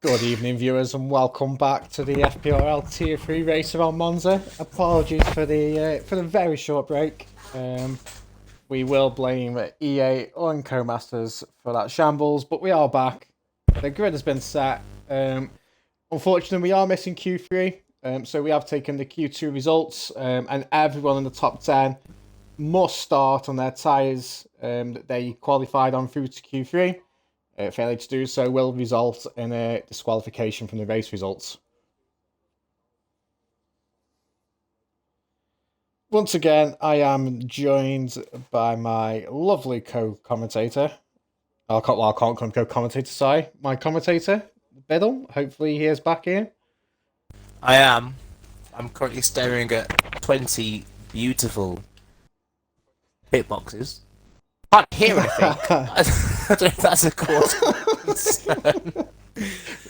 Good evening, viewers, and welcome back to the FPRL Tier 3 race around Monza. Apologies for the very short break. We will blame EA and Co-Masters for that shambles, but we are back. The grid has been set. Unfortunately, we are missing Q3, so we have taken the Q2 results, and everyone in the top 10 must start on their tyres that they qualified on through to Q3. Failure to do so will result in a disqualification from the race results. Once again, I am joined by my lovely co-commentator. I can't co-commentator, sorry. My commentator, Biddle. Hopefully he is back here. I am. I'm currently staring at 20 beautiful hitboxes. Can't hear anything. I don't know if that's a cause of concern.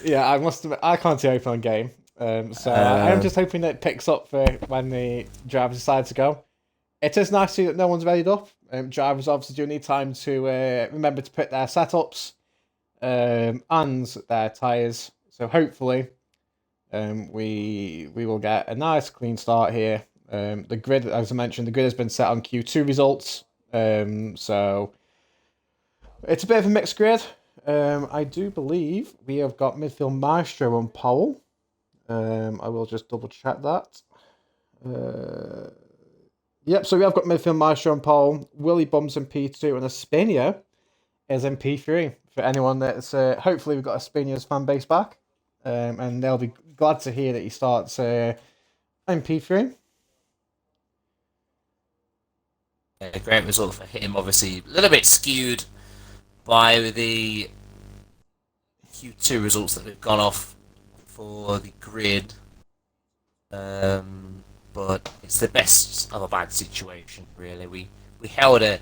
Yeah, I must admit, I can't hear anything on game. I am just hoping that it picks up for when the drivers decide to go. It is nice to see that no one's readied up. Drivers obviously do need time to remember to put their setups and their tyres. So hopefully we will get a nice clean start here. The grid, as I mentioned, the grid has been set on Q2 results. So it's a bit of a mixed grid. I do believe we have got midfield Maestro on pole. I will just double check that. Yep, so we have got midfield Maestro on pole. Willie Bums in P2 and Espina is in P3. For anyone that's hopefully we've got Espina's fan base back. And they'll be glad to hear that he starts in P3. A great result for him, obviously. A little bit skewed by the Q2 results that we've gone off for the grid. But it's the best of a bad situation, really. We held a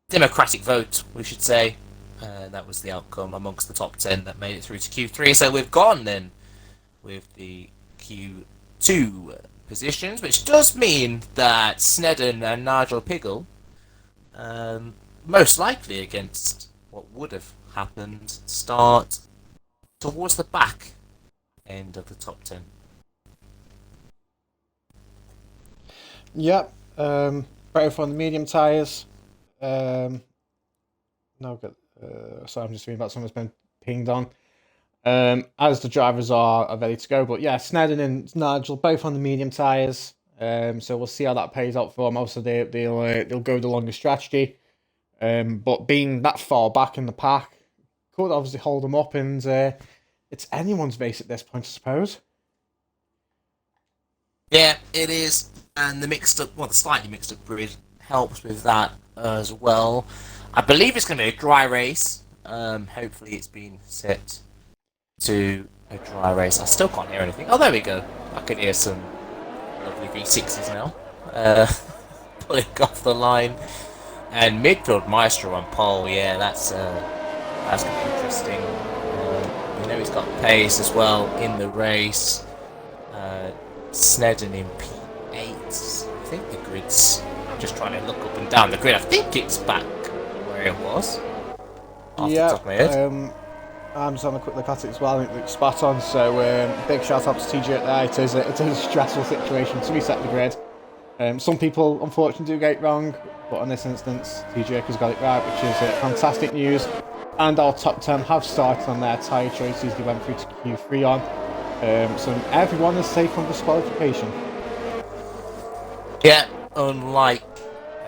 democratic vote, we should say. That was the outcome amongst the top 10 that made it through to Q3. So we've gone then with the Q2 positions, which does mean that Snedden and Nigel Piggle, most likely against what would have happened, start towards the back end of the top 10. Yep. Both on the medium tyres. No good. Sorry, I'm just reading about someone's been pinged on. As the drivers are ready to go. But yeah, Snedden and Nigel both on the medium tyres. So we'll see how that pays out for them. Obviously, they'll go the longer strategy. But being that far back in the pack could obviously hold them up, and it's anyone's race at this point, I suppose. Yeah, it is, and the slightly mixed up grid helps with that as well. I believe it's going to be a dry race. Hopefully, it's been set to a dry race. I still can't hear anything. Oh, there we go. I can hear some lovely V6s now. Pulling off the line. And midfield Maestro on pole. Yeah, that's going to be interesting. We know he's got pace as well in the race. Snedden in P8. I think the grid's... I'm just trying to look up and down the grid. I think it's back where it was. Off the top of my head. I'm just having a quick look at it as well. I think it looks spot on. So big shout out to TJ there. It is a stressful situation to reset the grid. Some people unfortunately do get it wrong, but on this instance, TJ has got it right, which is fantastic news. And our top 10 have started on their tyre choices. They went through to Q3 on. So everyone is safe from disqualification. Yeah, unlike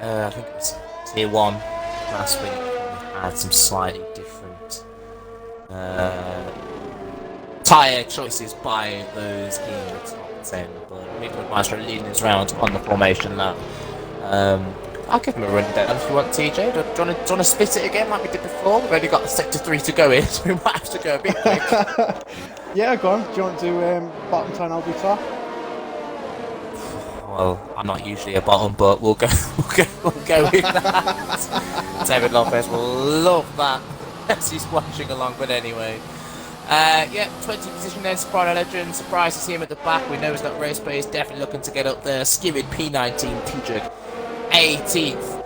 I think it was Tier 1 last week, we had some slightly different tyre choices by those in the top 10. But Midland Maestro leading us round on the formation lap. I'll give him a rundown if you want, TJ. Do you want to split it again like we did before? We've only got Sector 3 to go in, so we might have to go a bit quick. Yeah, go on. Do you want to do bottom 10, I'll do top? Well, I'm not usually a bottom, but we'll go with that. David Lopez will love that as he's watching along, but anyway. 20 position then, Soprano Legend. Surprised to see him at the back. We know he's got race pace, definitely looking to get up there. Skirrid P19, T-Jug 18th.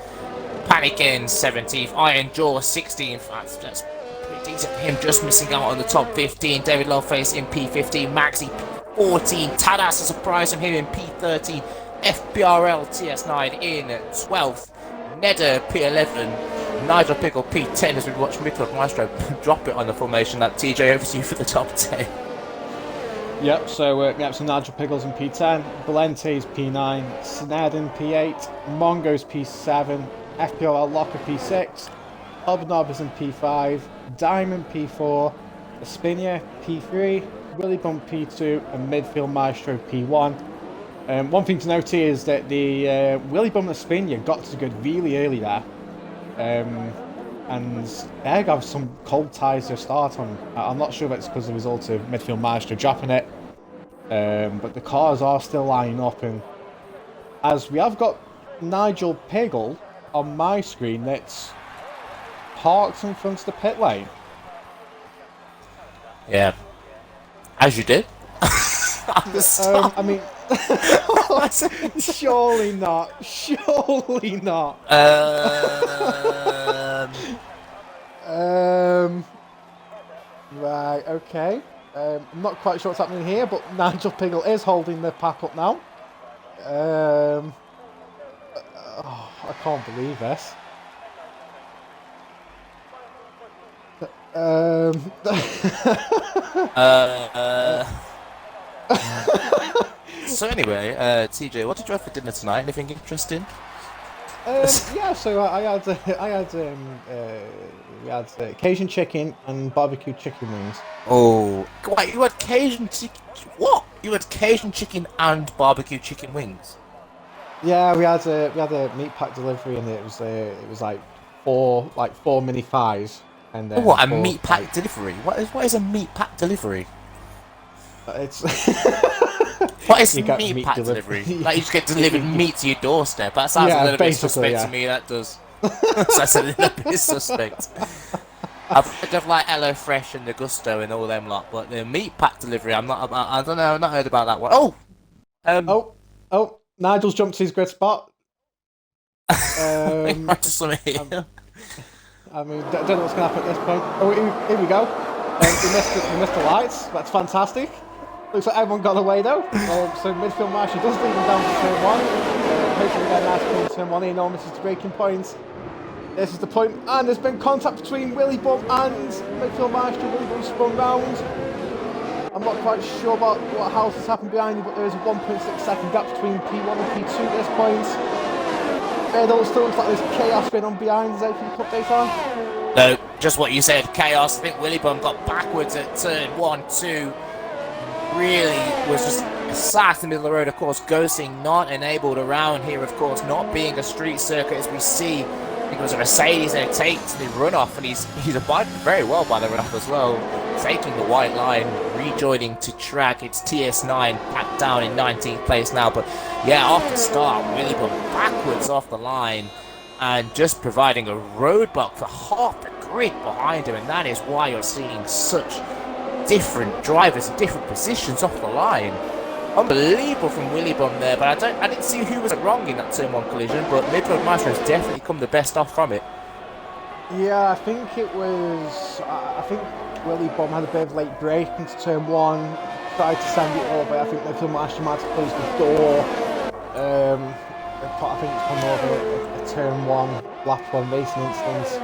Panic in 17th. Iron Jaw 16th. That's Pretty decent for him, just missing out on the top 15. David Loveface in P15, Maxi P14, Tadas a surprise from him in P13, FPRL TS9 in 12th, Neda P11, Nigel Pickle P10 as we watch Midfield Maestro drop it on the formation. That TJ over to you for the top 10. Yep, so so Nigel Pickles in P10, Valentes P9, Snedden P8, Mongo's P7, FPRL Locker P6, Hobnob is in P5, Diamond P4, Espinia P3, Willy Bump P2, and Midfield Maestro P1. One thing to note here is that the Willy Bump and Espinia got to the good really early there. And they have some cold ties to start on. I'm not sure if it's because of the result of Midfield Maestro dropping it. But the cars are still lining up, and as we have got Nigel Piggle on my screen that's parked in front of the pit lane. Yeah. As you did. I mean, surely not. Surely not. Right, okay. I'm not quite sure what's happening here, but Nigel Piggle is holding the pack up now. I can't believe this. So anyway, TJ, what did you have for dinner tonight? Anything interesting? Yeah, so we had Cajun chicken and barbecue chicken wings. Oh, wait, you had Cajun chicken? What? You had Cajun chicken and barbecue chicken wings? Yeah, we had a meat pack delivery, and it was like four mini thighs, and then what, a meat pack delivery? What is a meat pack delivery? It's what is meat pack delivery? Like you just get delivered meat to your doorstep. That sounds a little bit suspect to me. That does. That's a little bit suspect. I've heard of like HelloFresh and the Gusto and all them lot, but the meat pack delivery, I don't know. I've not heard about that one. Oh! Nigel's jumped to his great spot. I mean, I mean, don't know what's going to happen at this point. Oh, here we go. We missed the lights. That's fantastic. Looks like everyone got away though. So Midfield Maestro does lead them down to turn one. Hopefully we get a nice point turn one. No misses the breaking point. This is the point, and there's been contact between Willy Bump and Midfield Maestro. Willy Bump spun round. I'm not quite sure about what else has happened behind you, but there is a 1.6 second gap between P1 and P2 at this point. It still looks like there's chaos going on behind. Is anything to update on? No, just what you said, chaos. I think Willy Bump got backwards at turn 1, 2. Really was just sat in the middle of the road. Of course, ghosting not enabled around here, of course, not being a street circuit as we see. I think it was a Mercedes and it takes the runoff, and he's abided very well by the runoff as well, taking the white line, rejoining to track. It's TS9 packed down in 19th place now, but yeah, off the start, Willy Bump backwards off the line and just providing a roadblock for half the grid behind him, and that is why you're seeing such different drivers in different positions off the line. Unbelievable from Willy Bump there, but I didn't see who was wrong in that turn 1 collision, but Midfield Maestro has definitely come the best off from it. Yeah, I think it was. I think Willy Bump had a bit of late break into turn 1, tried to send it over. I think Midfield Maestro might have closed the door. I think it's come over a turn 1, lap 1 racing instance.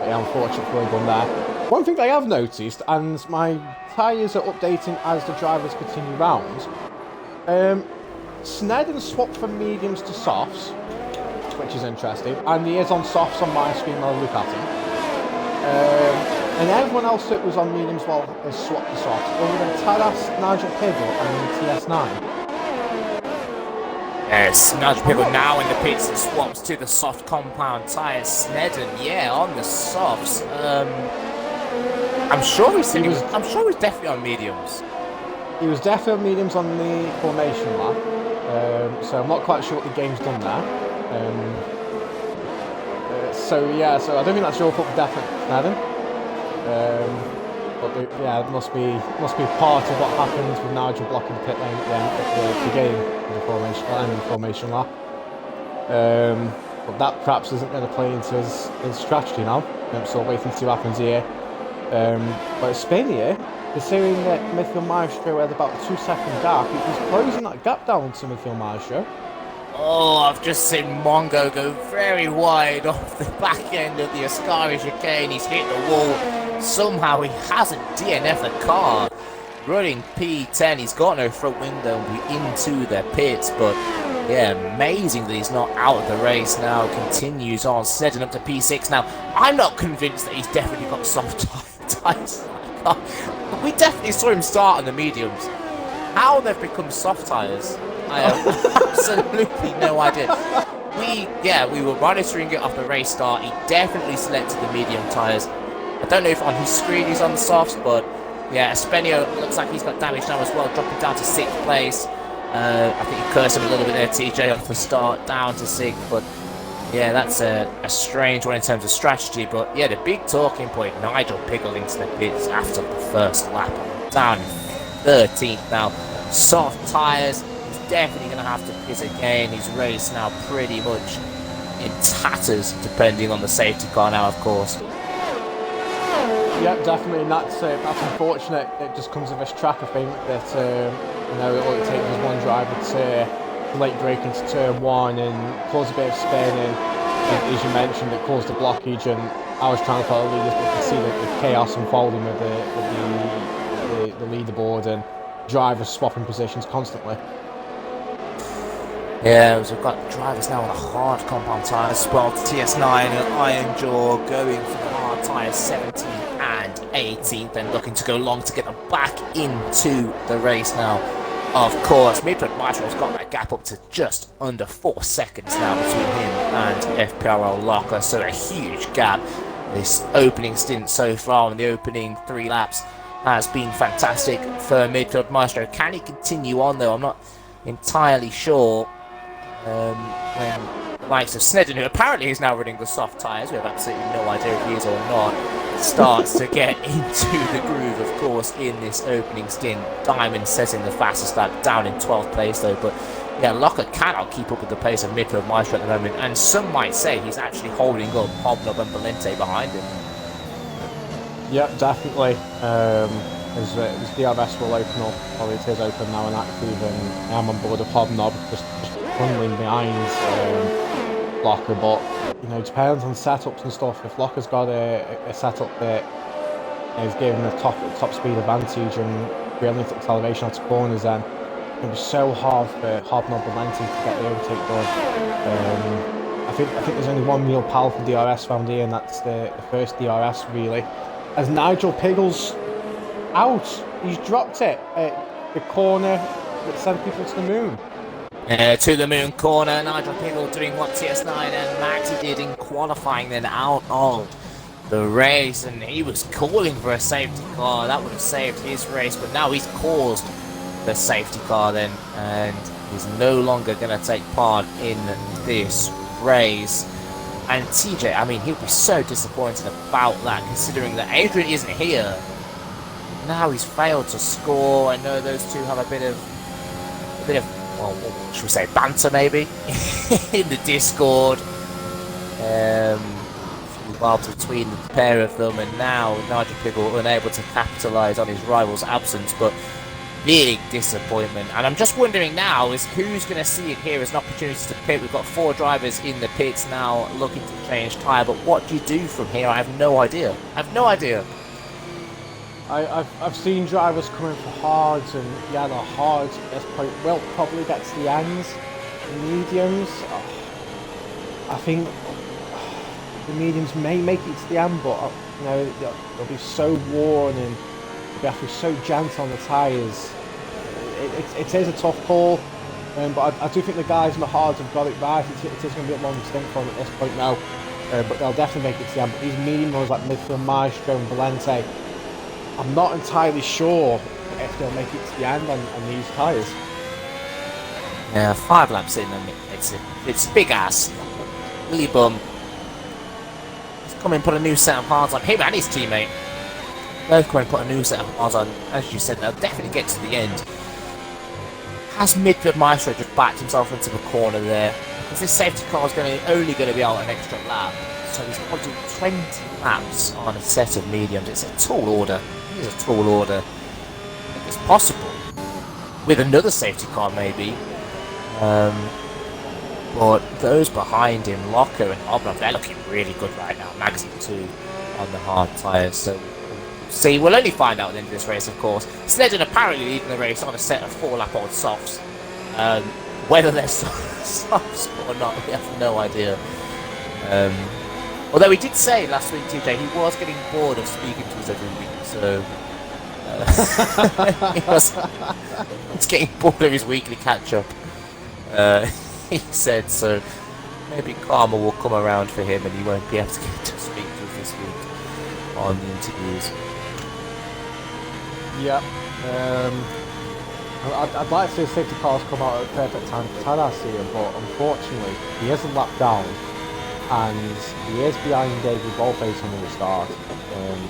Yeah, unfortunate for Willy Bump there. One thing I have noticed, and my tyres are updating as the drivers continue round, Snedden swapped from mediums to softs, which is interesting, and he is on softs on my screen while I look at him. And everyone else that was on mediums has swapped to softs, other than Tadas, Nigel Piggle, and TS9. Yes, Nigel Piggle now in the pits and swaps to the soft compound tyres. Snedden, yeah, on the softs. I'm sure he was definitely on mediums. He was definitely on mediums on the formation lap. So I'm not quite sure what the game's done there. So I don't think that's your fault for definite, Snedden. But it must be part of what happens with Nigel blocking the pit lane at the game of the formation lap. But that perhaps isn't going to play into his strategy now. So waiting to see what happens here. But Spain here, considering that midfield Maestro had about a 2-second gap, he's closing that gap down to midfield Maestro. Oh, I've just seen Mongo go very wide off the back end of the Ascari chicane. He's hit the wall. Somehow he hasn't DNF'd the car. Running P10, he's got no front window into the pits, but yeah, amazing that he's not out of the race now. Continues on, setting up to P6 now. I'm not convinced that he's definitely got soft tyres. We definitely saw him start on the mediums. How they've become soft tyres, I have absolutely no idea. We were monitoring it off the race start. He definitely selected the medium tyres. I don't know if on his screen he's on the softs, but yeah, Espenio looks like he's got damage now as well, dropping down to 6th place. I think you cursed him a little bit there, TJ, off the start, down to 6th, but yeah, that's a strange one in terms of strategy. But yeah, the big talking point, Nigel Pickle into the pits after the first lap, down 13th now. Soft tyres, he's definitely going to have to pit again. His race now pretty much in tatters, depending on the safety car now, of course. Yeah, definitely, and that's unfortunate. It just comes with this track, I think, that all it takes is one driver to late break into turn 1 and cause a bit of spin, and as you mentioned, it caused a blockage, and I was trying to follow the leaders, but you can see the chaos unfolding with the leaderboard and drivers swapping positions constantly. Yeah, we've got drivers now on the hard compound tyres as well. TS9 and Iron Jaw going for the hard tyres, 17th and 18th, and looking to go long to get them back into the race now. Of course, Midfield Maestro's got that gap up to just under 4 seconds now between him and FPRL Locker, so a huge gap. This opening stint so far in the opening 3 laps has been fantastic for Midfield Maestro. Can he continue on though? I'm not entirely sure. When the likes of Snedden, who apparently is now running the soft tyres, we have absolutely no idea if he is or not, starts to get into the groove, of course, in this opening stint. Diamond says in the fastest lap, down in 12th place though, but yeah, Locker cannot keep up with the pace of Midfield Maestro at the moment, and some might say he's actually holding up Hobnob and Valente behind him. Yep, definitely. As DRS will open up, or it is open now and active, and I'm on board of Hobnob, just running behind Locker, but it depends on setups and stuff. If Locker's got a setup that is giving the top speed advantage and brilliant acceleration out to corners, then it'll be so hard for Hobnob and Valente to get the overtake done. I think there's only one real powerful DRS found here, and that's the first DRS really. As Nigel Piggle's out, he's dropped it at the corner that sent people to the moon. To the moon corner, Nigel Piggle doing what TS9 and Maxi did in qualifying, then out of the race, and he was calling for a safety car. That would have saved his race, but now he's caused the safety car then, and he's no longer going to take part in this race. And TJ, I mean, he'll be so disappointed about that, considering that Adrian isn't here. Now he's failed to score. I know those two have a bit of well, what should we say, banter maybe in the Discord. A few barbs between the pair of them, and now Nigel Piggle unable to capitalise on his rival's absence, but big disappointment. And I'm just wondering now is who's going to see it here as an opportunity to pit. We've got 4 drivers in the pits now looking to change tyre, but what do you do from here? I have no idea. I've seen drivers coming for hards, and yeah, the hards at this point will probably get to the ends. The mediums, I think the mediums may make it to the end, but they'll be so worn and they'll be so gentle on the tyres. It is a tough call, but I do think the guys in the hards have got it right. It is going to be a long stint for them at this point now, but they'll definitely make it to the end. But these medium ones like Midfield Maestro and Valente, I'm not entirely sure if they'll make it to the end on these tyres. Yeah, 5 laps in, and it's big ass. Willy Bum. He's come and put a new set of hards on him and his teammate. Both come and put a new set of hards on. As you said, they'll definitely get to the end. Has Midfield Maestro just backed himself into the corner there? because this safety car is only going to be out an extra lap, so he's got to do 20 laps on a set of mediums. It's a tall order. It's a tall order. I think it's possible with another safety car maybe. But those behind him, Locker and Oblong, they're looking really good right now. Magazine 2 on the hard tyres. So see, we'll only find out at the end of this race, of course. Snedden apparently leading the race on a set of 4-lap-old softs. Whether they're softs or not, we have no idea. Although he did say last week, TJ, he was getting bored of speaking to us every week, so he's getting bored of his weekly catch-up. He said so. Maybe karma will come around for him, and he won't be able to get to speak to us this week on the interviews. Yeah. I'd like to see safety cars come out at the perfect time for Tadas here, but unfortunately he is a lap down and he is behind David Ballface on the start,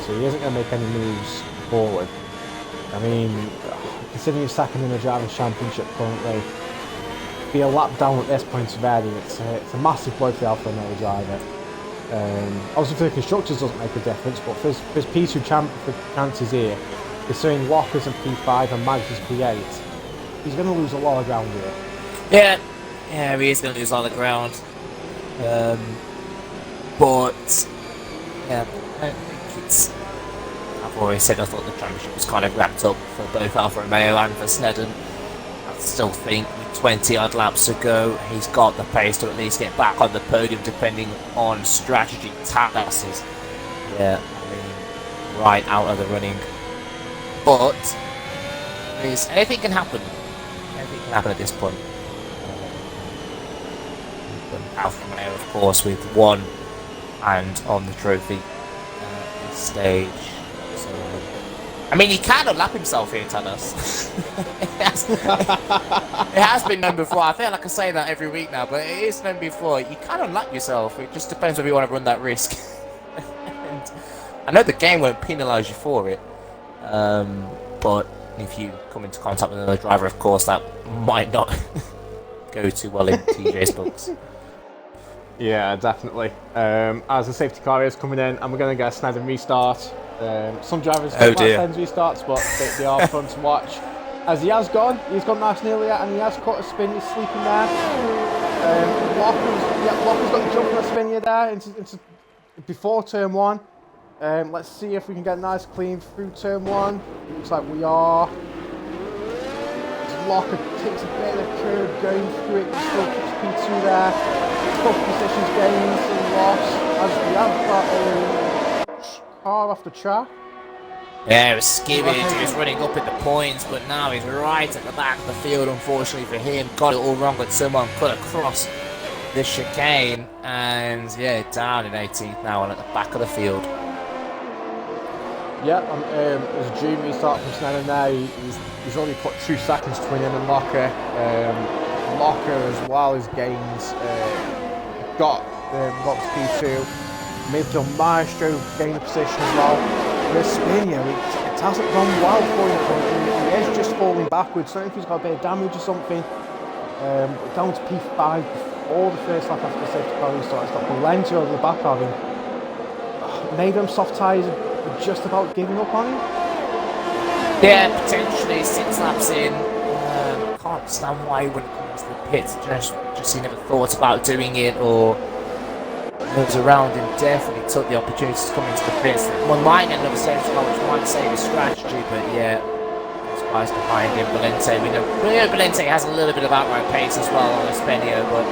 so he isn't going to make any moves forward. I mean, considering he's second in the Drivers' Championship currently, be a lap down at this point already, it's a massive blow for the Alfa Romeo driver. Obviously for the constructors doesn't make a difference, but for his P2 chances here, considering Locker's in P5 and Mags is P8, he's going to lose a lot of ground here. Yeah, he is going to lose a lot of ground. But yeah, I think it's. I've always said I thought the championship was kind of wrapped up for both Alfa Romeo and for Snedden. I still think with 20 odd laps to go, he's got the pace to at least get back on the podium, depending on strategy. Tadas is, right out of the running. But anything can happen. Anything can happen at this point. Alfa Romeo, of course, with 1 and on the trophy this stage. So, I mean, he can unlap himself here, Tadas. It has been known before. I feel like I say that every week now, but it is known before. You can unlap yourself. It just depends whether you want to run that risk. And I know the game won't penalise you for it. But if you come into contact with another driver, of course, that might not go too well in TJ's books. Yeah, definitely. As the safety car is coming in, and we're going to get a Snedden restart. Some drivers don't like Snedden restarts, but they are fun to watch. As he's gone nice and earlier, and he has caught a spin. He's sleeping there. Locker's got the jump on a spin here there into before turn 1. Let's see if we can get a nice clean through turn 1. Looks like we are. Locker takes a bit of the curve going through it, still keeps P2 there. Tough positions gains and loss as we have got a car off the track. Yeah, it was skimming, he was running up in the points, but now he's right at the back of the field, unfortunately for him. Got it all wrong, but someone cut across the chicane, and yeah, down in 18th now and at the back of the field. Yeah, there's a dream restart from Snedden there. He's only put 2 seconds between him and Locker. Locker, as well as gains, got to P2. Midfield Maestro gained a position as well. The spin, it hasn't gone well for him. He is just falling backwards. I don't know if he's got a bit of damage or something. Down to P5 before the first lap after the safety car restart. It's got Valenti over the back of him. Made him soft tyres. Just about giving up on him? Yeah, potentially 6 laps in. Can't understand why he wouldn't come into the pits. Just he never thought about doing it, or those around him definitely took the opportunity to come into the pits. One might get another safety car, which might save his strategy, but yeah, there's guys behind him. Valente, we know Valente has a little bit of outright pace as well on Espenio, but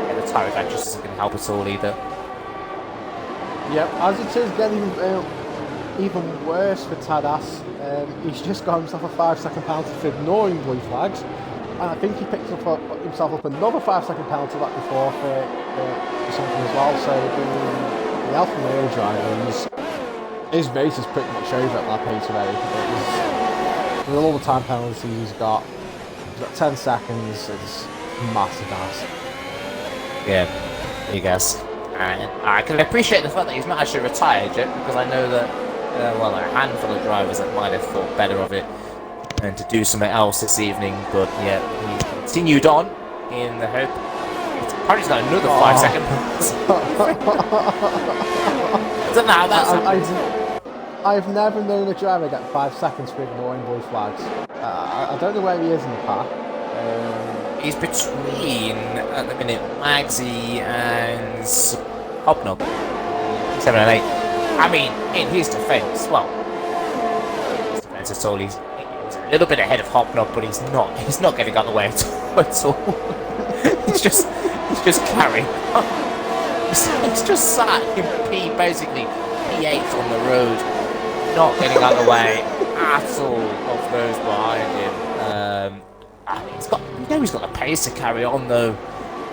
yeah, the tyre advantage isn't going to help at all either. Yep, as it is getting even worse for Tadas, he's just got himself a 5-second penalty for ignoring blue flags, and I think he picked himself up another 5-second penalty like before for something as well. So the Alfa Romeo driver, his race is pretty much over at lap 8 already. With all the time penalties he's got 10 seconds. It's massive ass. Yeah, big ass. And I can appreciate the fact that he's not actually retired yet, because I know that, a handful of drivers that might have thought better of it and to do something else this evening. But yeah, he continued on in the hope Apparently he's got another 5 second. I don't know how that's I've never known a driver get 5 seconds for ignoring blue flags. I don't know where he is in the pack. He's between, at the minute, Magsy and Hobnob. 7 and 8. I mean, in his defence, well, his defence at all, he's a little bit ahead of Hobnob, but he's not getting out of the way at all. he's just carrying on. He's just sat in basically P8 on the road, not getting out of the way at all of those behind him. He's got the pace to carry on though.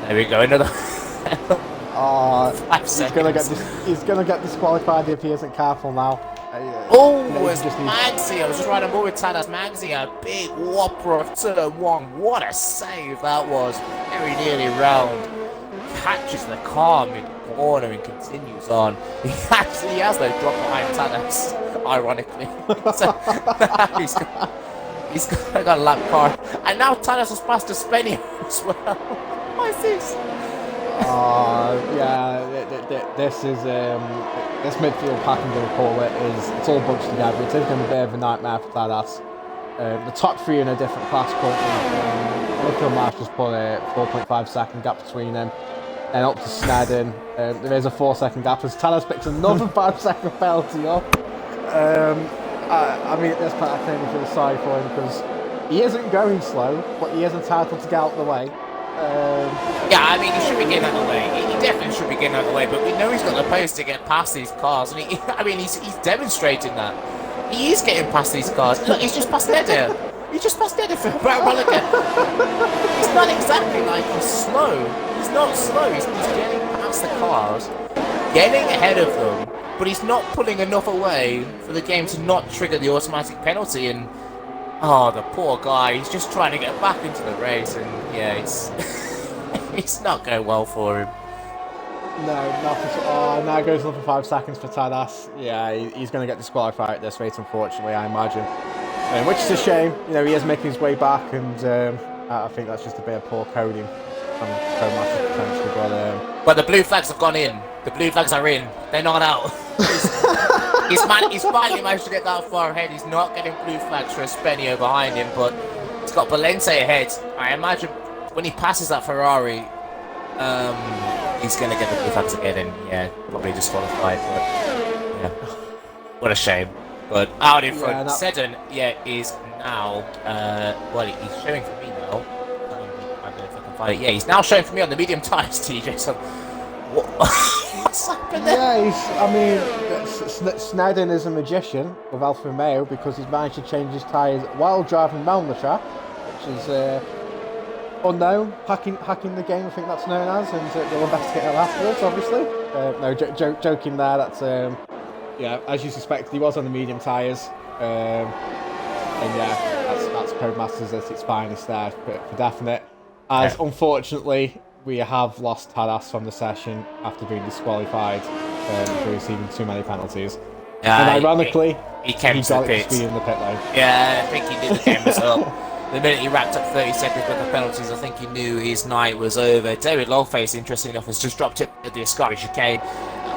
There we go, another. 5 seconds. He's gonna get disqualified if he isn't careful now. It's Magsy. I was just riding more with Tadas. Magsy, a big whopper of turn 1. What a save that was. Very nearly round. Catches the car mid-corner and continues on. He has no drop behind Tadas, ironically. So, he's got a lap car. And now Tadas has passed Spenio as well. What is this? This is this midfield pack, I'm going to call it, it's all bunched together. It is going to be a bit of a nightmare for Tadas. The top 3 in a different class currently. Nico Marsh just put a 4.5 second gap between them. And up to Snedden, there is a 4 second gap as Tadas picks another 5 second penalty up. I mean, at this point I can only feel sorry for him because he isn't going slow, but he is entitled to get out of the way. Yeah, I mean, he should be getting out of the way. He definitely should be getting out of the way, but we know he's got the pace to get past these cars, and he's demonstrating that. He is getting past these cars. Look, he's just past Nedder. He's just past Nedder for about a while again. It's not exactly like he's slow. He's not slow. He's getting past the cars, getting ahead of them, but he's not pulling enough away for the game to not trigger the automatic penalty. And the poor guy, he's just trying to get back into the race, and yeah, it's not going well for him. No, not at all. Now goes on for 5 seconds for Tadas. Yeah, he's going to get disqualified at this rate, unfortunately, I imagine. Which is a shame. You know, he is making his way back, and I think that's just a bit of poor coding from Codemasters potentially. But the blue flags have gone in. The blue flags are in. They're not out. He's finally managed to get that far ahead. He's not getting blue flags for Spenio behind him, but he's got Valente ahead. I imagine when he passes that Ferrari, he's going to get the blue flags again, and yeah, probably disqualified. But yeah, what a shame. But out in front, Seddon, is now. He's showing for me now. I don't know if I can find it. Yeah, he's now showing for me on the medium tyres, TJ. So what's happened there? Yeah, Snedden is a magician with Alfa Romeo because he's managed to change his tyres while driving down the track, which is unknown. Hacking the game, I think that's known as, and we'll investigate that afterwards, obviously. Joking there. That's as you suspected, he was on the medium tyres, and yeah, that's Codemasters at its finest there for definite. As unfortunately, we have lost Tadas from the session after being disqualified for receiving too many penalties. And ironically, he came to the pit. In the pit lane. Yeah, I think he did the game as well. The minute he racked up 30 seconds worth of penalties, I think he knew his night was over. David Longface, interesting enough, has just dropped it at the Ascari chicane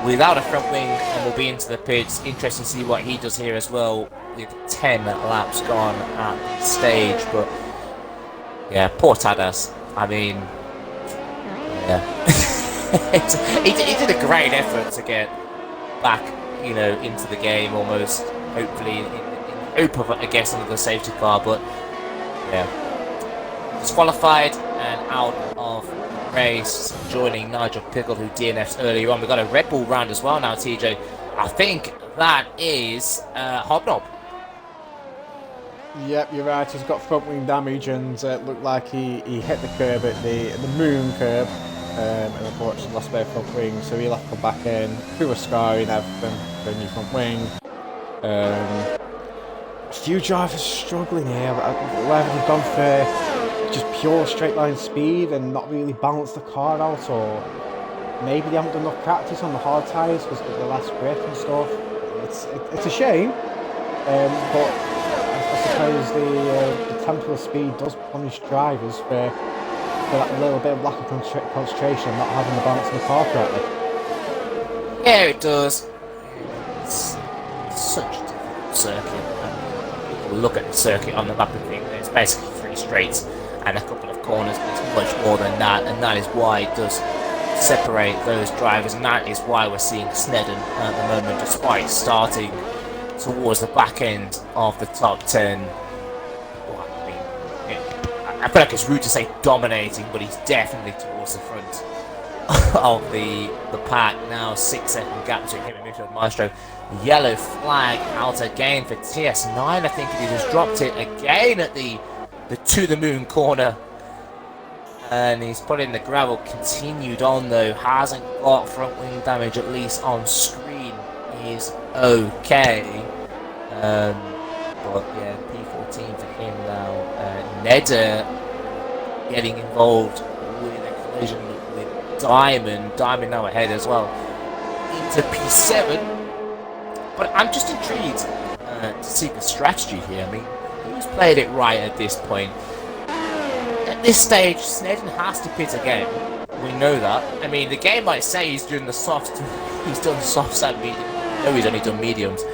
without a front wing and will be into the pits. Interesting to see what he does here as well, with 10 laps gone at the stage. But yeah, poor Tadas. I mean, yeah, he did a great effort to get back, into the game almost. Hopefully, in hope of, I guess, another safety car, but yeah, disqualified and out of race, joining Nigel Pickle, who DNF'd earlier on. We've got a Red Bull round as well now, TJ. I think that is Hobnob. Yep, you're right. He's got front wing damage, and it looked like he hit the curb at the moon curb, and unfortunately lost both front wings. So he'll have to come back in through a scar and everything for a new front wing. A few drivers struggling here, whether they've gone for just pure straight line speed and not really balanced the car out, or maybe they haven't done enough practice on the hard tyres because of the less grip and stuff. It's a shame, but I suppose the tempo of speed does punish drivers for for that little bit of lack of concentration and not having the balance in the car correctly. Yeah, it does. It's such a difficult circuit. People look at the circuit on the map and think that it's basically 3 straights and a couple of corners, but it's much more than that, and that is why it does separate those drivers, and that is why we're seeing Snedden at the moment, despite starting towards the back end of the top 10. Well, I mean, I feel like it's rude to say dominating, but he's definitely towards the front of the pack now. 6-second gap between him and Michael Maestro. Yellow flag out again for TS9. I think he just dropped it again at the to the moon corner, and he's put in the gravel. Continued on though, hasn't got front wing damage, at least on screen. Is okay, but yeah, P14 for him now. Neda getting involved with a collision with Diamond. Diamond now ahead as well into P7. But I'm just intrigued to see the strategy here. I mean, who's played it right at this point? At this stage, Snedden has to pit again. We know that. I mean, the game might say he's doing the soft. He's done softs and medium. No, he's only done mediums.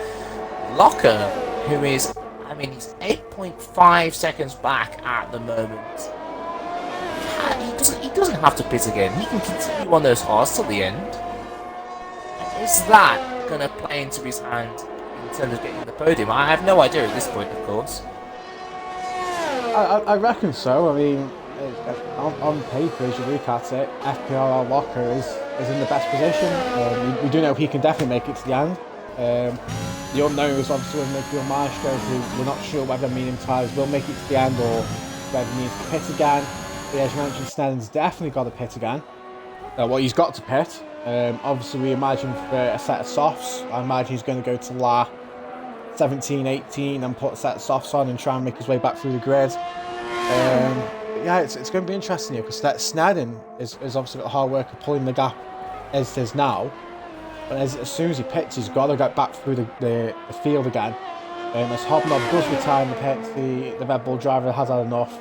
Locker, who is, I mean, he's 8.5 seconds back at the moment. He doesn't have to pit again. He can continue on those hards till the end. Is that going to play into his hand in terms of getting the podium? I have no idea at this point, of course. I reckon so. I mean, on paper, as you look at it, FPRR Locker is in the best position. We do know he can definitely make it to the end. The unknown is obviously with Michael Maestro, who we're not sure whether medium tyres will make it to the end or whether he needs to pit again. But as you mentioned, Snedden's definitely got to pit again. Well, he's got to pit. Obviously, we imagine for a set of softs, I imagine he's going to go to La 17, 18 and put a set of softs on and try and make his way back through the grid. Yeah, it's going to be interesting here because Snedden is obviously got hard work of pulling the gap as it is now. But as soon as he pits, he's got to get back through the field again. As Hobnob does retire in the pit, the Red Bull driver has had enough,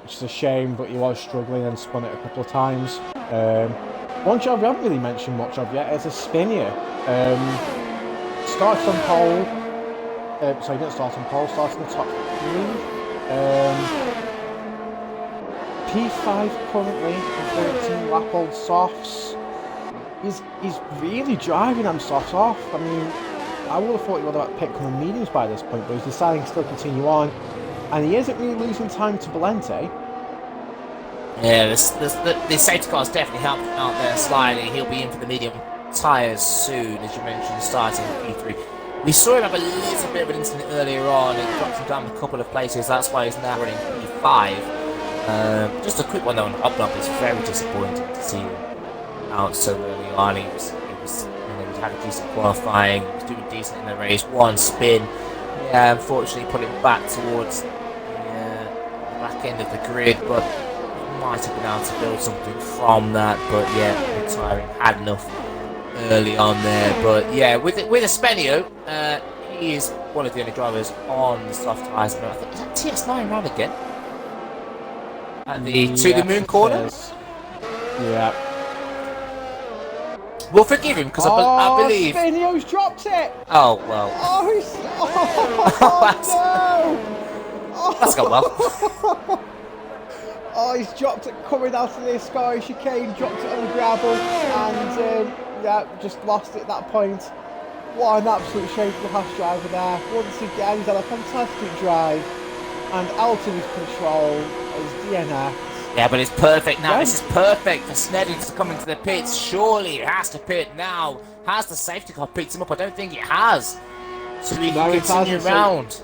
which is a shame, but he was struggling and spun it a couple of times. One job we haven't really mentioned much of yet is a Spinnier. Starts on pole. Sorry, he didn't start on pole, starts in the top 3. P5 currently, 13 lap old softs. He's really driving them softs off. I mean, I would have thought he would have picked on the mediums by this point, but he's deciding to still continue on. And he isn't really losing time to Valente. Yeah, the safety car's definitely helped him out there slightly. He'll be in for the medium tyres soon, as you mentioned, starting at P3. We saw him have a little bit of an incident earlier on. It dropped him down a couple of places. That's why he's now running P5. Just a quick one though on Hobnob. It's very disappointing to see him out so early on. He had a decent qualifying. He was doing decent in the race. One spin. Yeah, unfortunately put him back towards the back end of the grid, but might have been able to build something from that. But yeah, retiring had enough early on there. But yeah, with a Spenio, he is one of the only drivers on the soft tyres. I think is that TS9 round again at the to the moon corner. Yeah. We'll forgive him because I believe. Spenio's dropped it. Oh well. No! That's gone well. Oh, he's dropped it coming out of the Ascari chicane, dropped it on the gravel, and yeah, just lost it at that point. What an absolute shame for the Haas driver there. Once again, he's had a fantastic drive, and out of his control is DNF. Yeah, but it's perfect now. This is perfect for Snedden to come into the pits. Surely it has to pit now. Has the safety car picked him up? I don't think it has. So he can continue round.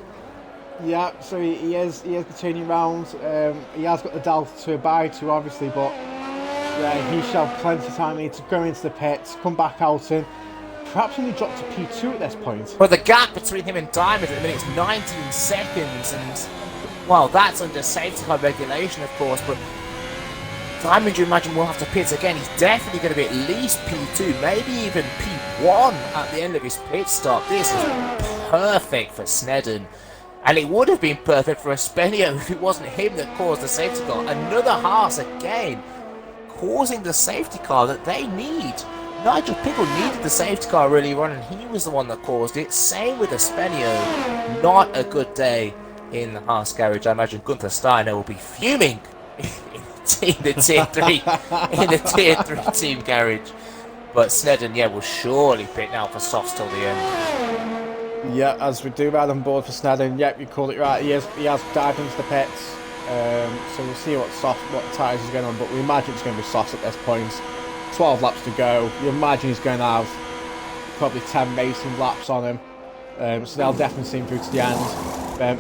Yeah, so he is continuing round. He has got the Delta to abide to, obviously, but yeah, he shall have plenty of time to go into the pits, come back out, and perhaps only drop to P2 at this point. Well, the gap between him and Diamond at the minute is 19 seconds, and well, that's under safety car regulation, of course, but Diamond, you imagine, will have to pit again. He's definitely going to be at least P2, maybe even P1 at the end of his pit stop. This is perfect for Snedden. And it would have been perfect for Espenio if it wasn't him that caused the safety car. Another Haas again, causing the safety car that they need. Nigel Pickle needed the safety car really run, and he was the one that caused it. Same with Espenio. Not a good day in the Haas garage. I imagine Gunther Steiner will be fuming in the tier 3 team garage. But Snedden, yeah, will surely pit now for softs till the end. Yeah, as we do ride on board for Snedden, yep, you called it right. He has dived into the pits. So we'll see what tyres he's going on, but we imagine it's going to be softs at this point. 12 laps to go. You imagine he's going to have probably 10 racing laps on him. So they'll definitely see him through to the end.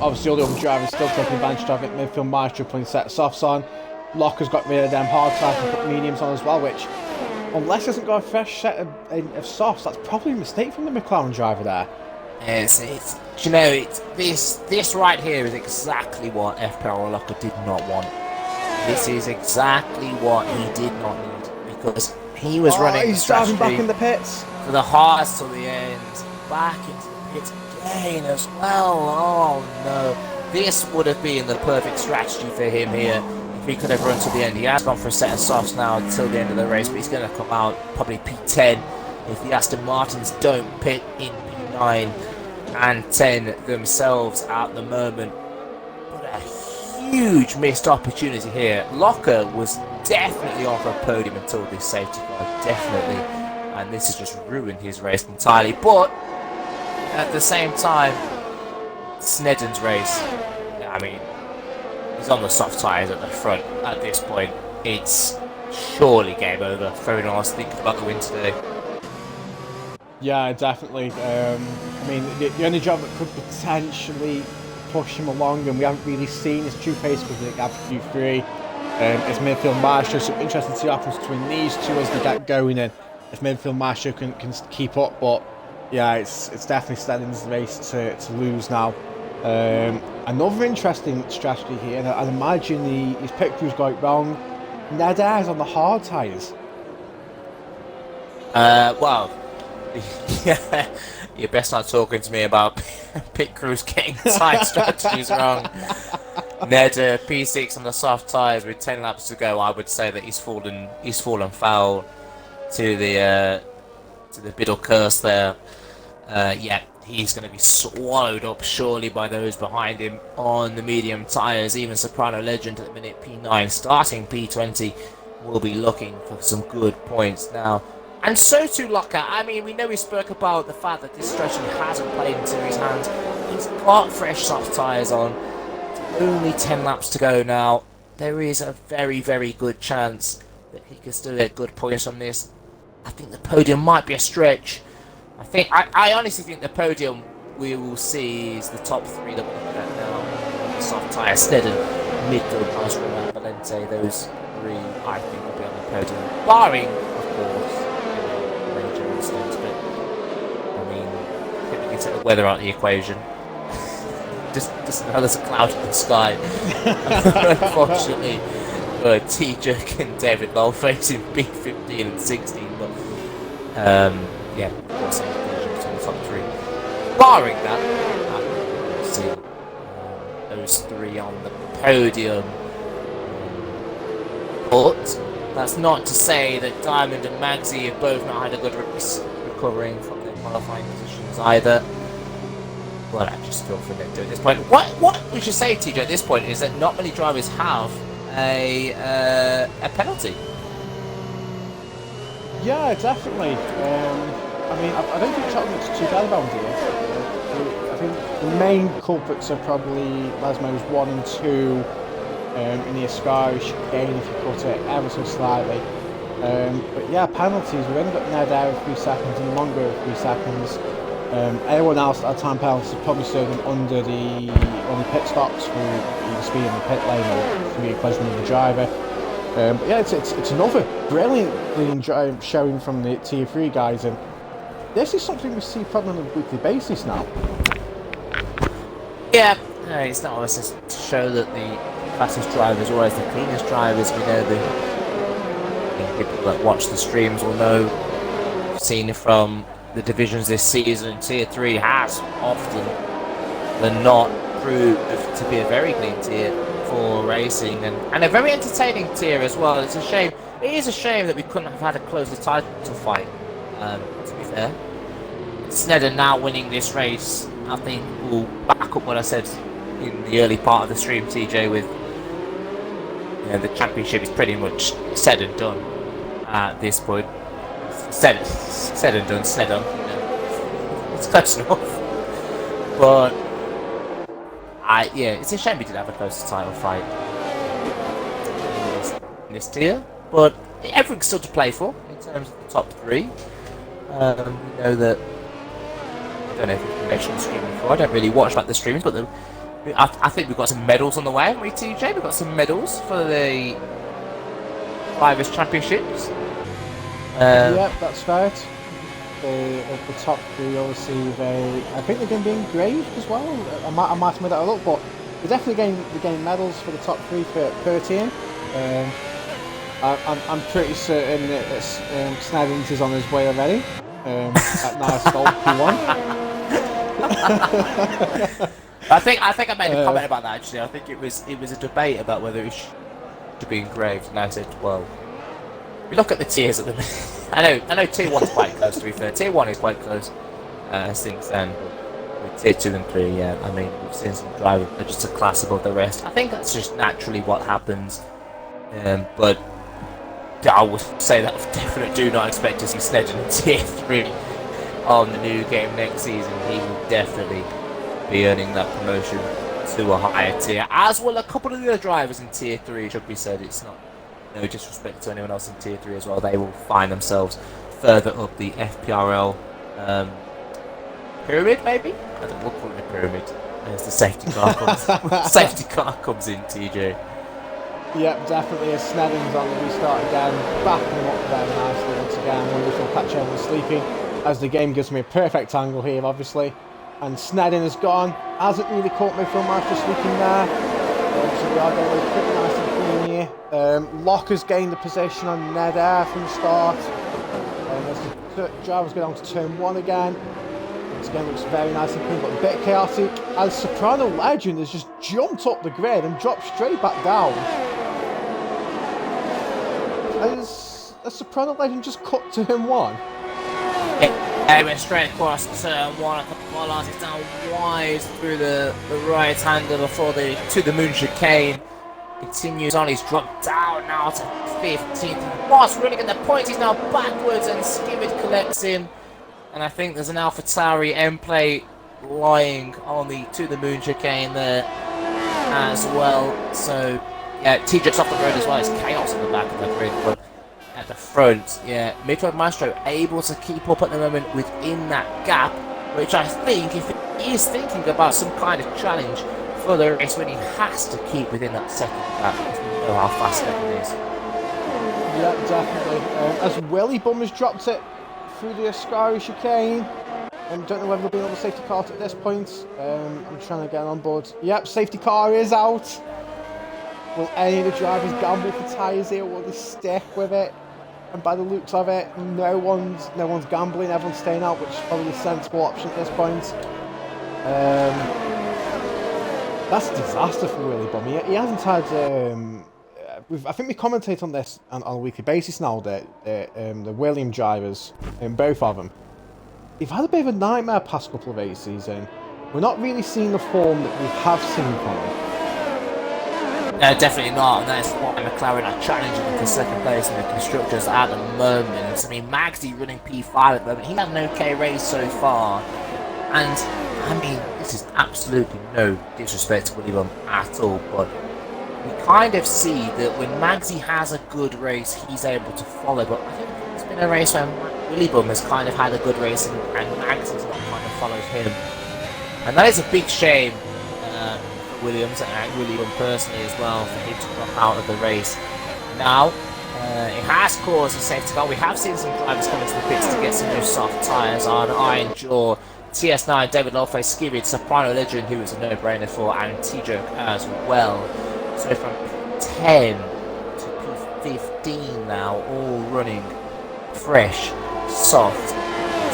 Obviously, all the other drivers still taking advantage of it. Midfield Maestro putting set of softs on. Locker's got rid of them hard tyres and put mediums on as well, which, unless he hasn't got a fresh set of softs, that's probably a mistake from the McLaren driver there. This right here is exactly what FPL Locker did not want. This is exactly what he did not need, because he was running. He's driving back in the pits for the Haas to the end, back into the pits again as well. Oh no, this would have been the perfect strategy for him here if he could have run to the end. He has gone for a set of softs now until the end of the race, but he's going to come out probably P10 if the Aston Martins don't pit in P9 and 10 themselves at the moment. But a huge missed opportunity here. Locker was definitely on for a podium until this safety car, definitely, and this has just ruined his race entirely. But at the same time, Snedden's race, I mean, he's on the soft tyres at the front. At this point, it's surely game over for anyone else thinking about the win today. Yeah, definitely. I mean, the only job that could potentially push him along, and we haven't really seen his true pace because of the gap of Q3, is midfield Maestro. So interesting to see what happens between these two as they get going, and if midfield Maestro can keep up. But yeah, it's definitely Snedden's race to lose now. Another interesting strategy here, and I'd imagine his pit crew's got it wrong. Ned Ayres on the hard tyres. Well, yeah, you're best not talking to me about pit crews getting tyre strategies wrong. Ned, P6 on the soft tyres with 10 laps to go. I would say that he's fallen foul to the Biddle curse there. Yeah, he's going to be swallowed up surely by those behind him on the medium tyres. Even Soprano Legend at the minute, P9, starting P20, will be looking for some good points now. And so too Locker. I mean, we know we spoke about the fact that this strategy hasn't played into his hands. He's got fresh soft tyres on. Only 10 laps to go now. There is a very, very good chance that he can still get good points on this. I think the podium might be a stretch. I honestly think the podium we will see is the top three that we're looking at now. Soft tyre, Snedden, midfield, Maestro, and Valente. Those three, I think, will be on the podium. Barring, of course, major incidents. But, I mean, I think we can take the weather out of the equation. just know there's a cloud in the sky. Unfortunately, T-Jerk and David Lowell facing B15 and 16. But, yeah, of course, between the top three. Barring that, we'll see those three on the podium. But that's not to say that Diamond and Magsy have both not had a good recovering from their qualifying positions either. Well, I just feel for them at this point. What we should say, TJ, at this point is that not many drivers have a penalty. Yeah, definitely. I mean, I don't think Cheltenham's too bad about it. I think the main culprits are probably Lesmo's 1 and 2 in the Ascari chicane, if you cut it ever so slightly. But yeah, penalties. We've only got Ned Ayres 3 seconds and Mongo 3 seconds. Everyone else at time penalties probably served them under the pit stops for either speed in the pit lane or through the collision with the driver. But yeah, it's another brilliant clean showing from the Tier 3 guys, and this is something we see probably on a weekly basis now. Yeah, it's not always to show that the fastest drivers are always the cleanest drivers. We know people that watch the streams will know, we've seen it from the divisions this season, Tier 3 has often than not proved to be a very clean tier for racing and a very entertaining tier as well. It's a shame. It is a shame that we couldn't have had a closer title fight. To be fair, Snedden now winning this race, I think, will back up what I said in the early part of the stream, TJ. With the championship is pretty much said and done at this point. Said and done. Snedden. It's close enough, but it's a shame we didn't have a closer title fight in this tier. But everything's still to play for in terms of the top 3. We know that. I don't know if you mentioned the streaming before. I don't really watch the streams, but I think we've got some medals on the way, haven't we, TJ? We've got some medals for the Drivers' Championships. Yep, that's right. The top 3 will receive I think they're going to be engraved as well. I might have made that up, but they're definitely getting medals for the top 3 per team. I'm pretty certain that Snedden's is on his way already. At nice goal P1. I think I made a comment about that actually. I think it was a debate about whether it should be engraved, and I said, well, we look at the tiers at the minute. I know tier 1's quite close, to be fair. Tier 1 is quite close since then. But with tier 2 and 3, yeah, I mean, we've seen some drivers that are just a class above the rest. I think that's just naturally what happens. But I would say that for definite do not expect to see Snedden in tier 3 on the new game next season. He will definitely be earning that promotion to a higher tier, as will a couple of the other drivers in tier 3, should be said. It's not no disrespect to anyone else in tier 3 as well. They will find themselves further up the FPRL pyramid, maybe? I don't know, we'll call it a pyramid as the safety car comes, safety car comes in, TJ. Yep, definitely. As Snedden's on the restart again, backing him up very nicely once again. Wonderful catch over sleeping, as the game gives me a perfect angle here, obviously. And Snedden has gone, hasn't really caught me from after sleeping there. So we are going pretty nice and clean here. Locker's gained the position on Ned Air from the start. As the drivers go down to turn 1 again. Once again, looks very nice and clean, but a bit chaotic. As Soprano Legend has just jumped up the grid and dropped straight back down. Has a Soprano Legend just cut turn 1? He went straight across turn 1 at the bollard. It's down wide through the right hander before to the moon chicane. Continues on, he's dropped down now to 15th. Moss running in the points, he's now backwards and Skimmett collects him. And I think there's an AlphaTauri end plate lying on the to the moon chicane there as well. So yeah, TJ's off the road as well. It's chaos in the back of the grid, but at the front, yeah, Midroad Maestro able to keep up at the moment within that gap, which I think, if he is thinking about some kind of challenge for the race, when he has to keep within that second gap, because we know how fast second is. Yeah, definitely. As Willie Bum has dropped it through the Ascari chicane. Don't know whether there'll be another safety car at this point. I'm trying to get on board. Yep, safety car is out. Will any of the drivers gamble for tyres here? Will they stick with it? And by the looks of it, no one's gambling. Everyone's staying out, which is probably a sensible option at this point. That's a disaster for Willie Bum. He hasn't had. I think we commentate on this on a weekly basis now. The William drivers, both of them, they've had a bit of a nightmare past couple of races, and we're not really seeing the form that we have seen from them. No, definitely not, and that's why McLaren are challenging for second place in the constructors at the moment. I mean, Magsy running P5 at the moment. He had an okay race so far, and I mean, this is absolutely no disrespect to Willie Bum at all, but we kind of see that when Magsy has a good race, he's able to follow. But I think it's been a race where Willie Bum has kind of had a good race, and Magsy's not kind of followed him, and that is a big shame. Williams and William personally as well, for him to drop out of the race. Now, it has caused a safety car. We have seen some drivers come into the pits to get some new soft tyres on Iron Jaw, TS9, David Lawface, Skibbid, Soprano Legend, who is a no-brainer for, and T-Joke as well. So from 10 to P15 now, all running fresh, soft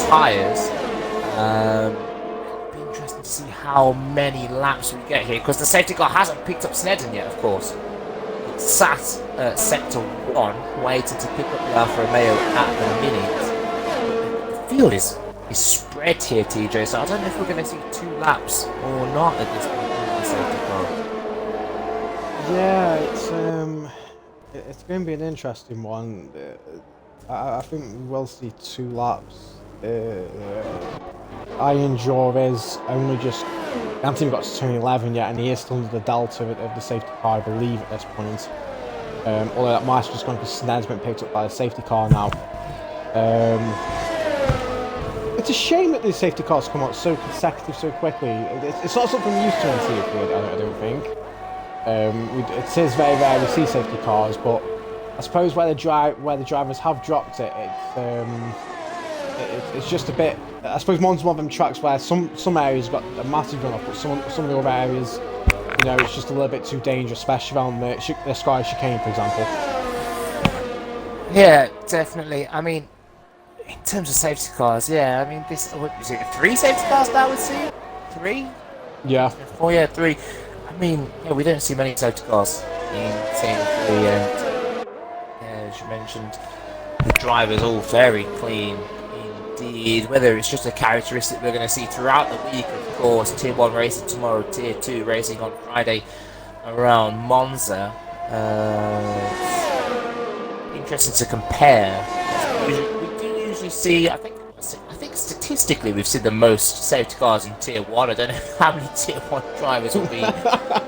tyres. Be interesting to see how many laps we get here, because the safety car hasn't picked up Snedden yet, of course. It's sat at sector 1, waiting to pick up the Alfa Romeo at the minute. The field is spread here, TJ, so I don't know if we're going to see 2 laps or not at this point in the safety car. Yeah, it's going to be an interesting one. I think we will see 2 laps. Ian Jorez only just hasn't even got to turn 11 yet, and he is still under the delta of the safety car, I believe, at this point. Although that might have just gone because Sned's been picked up by the safety car now. It's a shame that these safety cars come out so consecutive so quickly. It's not something we used to in T3, I don't think. It is very rare we see safety cars, but I suppose where the drivers have dropped it, it's just a bit. I suppose one's one of them tracks where some areas got a massive run off, but some of the other areas, you know, it's just a little bit too dangerous, especially around the Sky chicane, for example. Yeah, definitely. I mean, in terms of safety cars, yeah. I mean, this is it 3 safety cars now we see? 3? Yeah. 4, yeah, 3. I mean, yeah, we don't see many safety cars in Team 3, and yeah, as you mentioned, the drivers all very clean indeed. Whether it's just a characteristic we're going to see throughout the week, of course. Tier 1 racing tomorrow, Tier 2 racing on Friday around Monza. Interesting to compare. We do usually see, I think statistically we've seen the most safety cars in Tier 1. I don't know how many Tier 1 drivers will be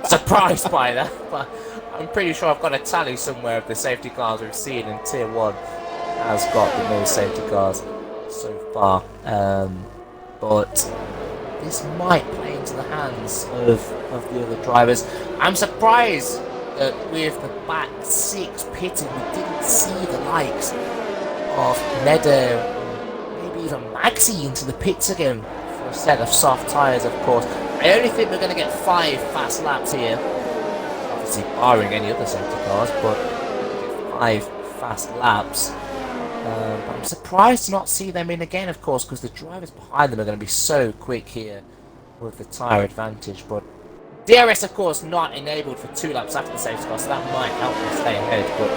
surprised by that, but I'm pretty sure I've got a tally somewhere of the safety cars we've seen, and Tier 1 has got the most safety cars so far. But this might play into the hands of the other drivers. I'm surprised that with the back 6 pitting, we didn't see the likes of Neder, maybe even Maxi into the pits again for a set of soft tyres, of course. I only think we're going to get 5 fast laps here, obviously barring any other safety cars, but 5 fast laps. But I'm surprised to not see them in again, of course, because the drivers behind them are going to be so quick here with the tyre advantage. But DRS, of course, not enabled for 2 laps after the safety car, so that might help them stay ahead. But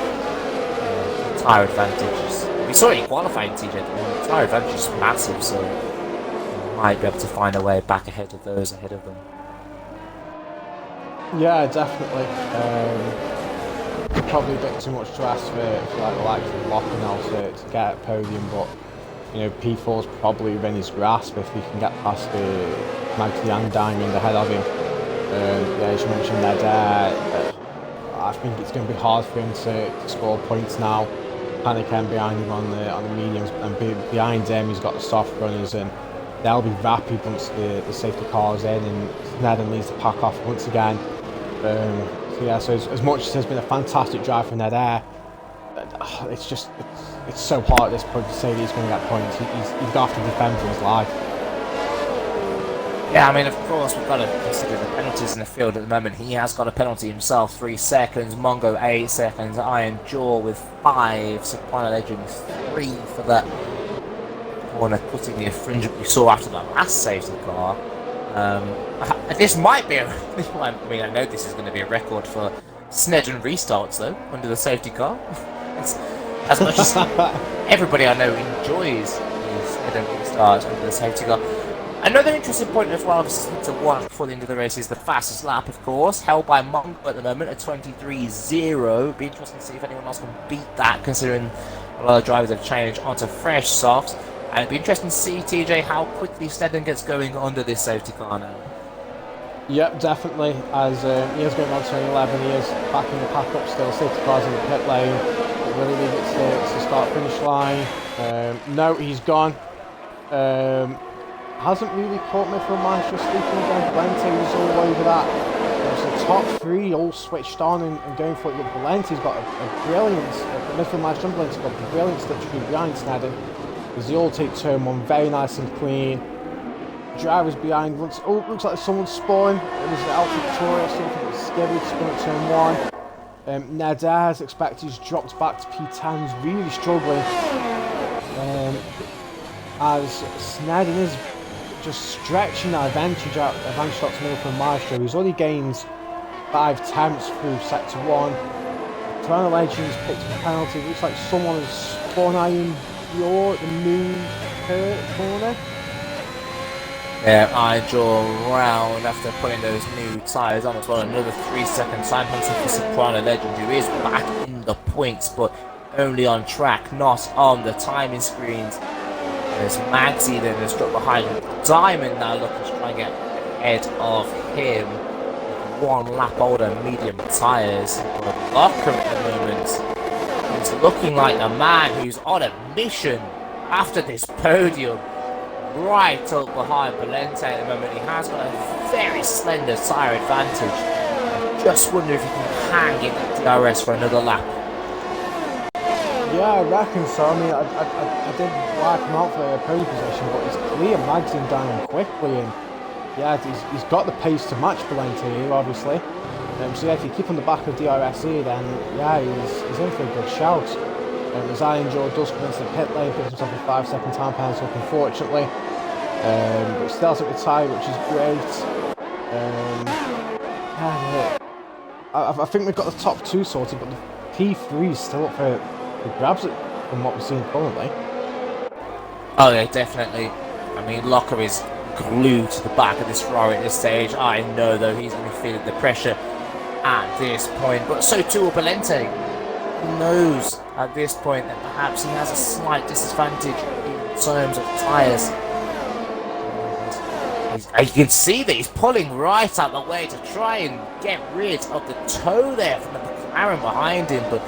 the tyre advantage is, we saw it in qualifying, TJ. The tyre advantage is massive, so we might be able to find a way back ahead of those ahead of them. Yeah, definitely. Probably a bit too much to ask for like the likes of Locker now to get at podium, but you know, P4's probably within his grasp if he can get past the Magdi and Diamond ahead of him. Yeah, as you mentioned, I think it's going to be hard for him to score points now. Panican behind him on the mediums, and behind him he's got the soft runners, and they'll be rapid once the safety car's in, and Snedden needs to pack off once again. So yeah, so as much as it has been a fantastic drive for Ned Air, it's so hard at this point to say that he's going to get points. He's got to defend for his life. Yeah, I mean, of course, we've got to consider the penalties in the field at the moment. He has got a penalty himself, 3 seconds. Mongo, 8 seconds. Iron Jaw with 5. Soprano Legend, 3 for that corner, cutting the infringement we saw after that last safety car. This might be I mean, I know this is going to be a record for Snedden restarts, though, under the safety car. As much as everybody I know enjoys the Snedden restarts under the safety car. Another interesting point as well, to watch before the end of the race, is the fastest lap, of course, held by Mongo at the moment at 23.0. Be interesting to see if anyone else can beat that, considering a lot of drivers have changed onto fresh softs. And it'd be interesting to see, TJ, how quickly Snedden gets going under this safety car now. Yep, definitely. As he is going on to 11, he is back in the pack up still. Safety cars in the pit lane. Will he leave it to start-finish line? No, he's gone. Hasn't really caught Mitchell Maestro sleeping again. Valente was all over that. So the top 3 all switched on and going for it. Look, Valente's got a brilliant, Mitchell Maestro and Valente's got a brilliant slipstream behind Snedden, as they all take turn 1 very nice and clean. Drivers behind once. Oh, it looks like someone's spawning. It was Alfa Victoria, so I think it was Skibby spun at turn 1. Neder, as expected, he's dropped back to P10, he's really struggling. As Snedden is just stretching that advantage out to Milton Maestro. He's only gained 5 attempts through sector 1. Toronto Legends picked up a penalty. It looks like someone has spun Iron Jaw at the moon corner. Yeah, I draw round after putting those new tyres on as well. Another 3-second time penalty for Soprano Legend, who is back in the points, but only on track, not on the timing screens. There's Magsy then has dropped behind Diamond now looking to try and get ahead of him. 1 lap older, medium tyres. But Locker at the moment is looking like a man who's on a mission after this podium. Right up behind Valente at the moment. He has got a very slender tyre advantage. I just wonder if he can hang in the DRS for another lap. Yeah, I reckon so. I mean, I did wipe him out for a pole position, but it's clear Mag's him down quickly, and yeah, he's got the pace to match Valente here, obviously. So yeah, if you keep on the back of DRS here, then yeah, he's in for a good shout. As Iron Jaw does come into the pit lane, picks himself a 5-second time penalty, unfortunately. But still took the tyre, which is great. I think we've got the top 2 sorted, but the P3 is still up for grabs it from what we're seeing currently. Oh yeah, definitely. I mean, Locker is glued to the back of this Ferrari at this stage. I know though he's going to be feeling the pressure at this point, but so too will Valente. He knows at this point that perhaps he has a slight disadvantage in terms of tyres. You can see that he's pulling right out the way to try and get rid of the toe there from the McLaren behind him, but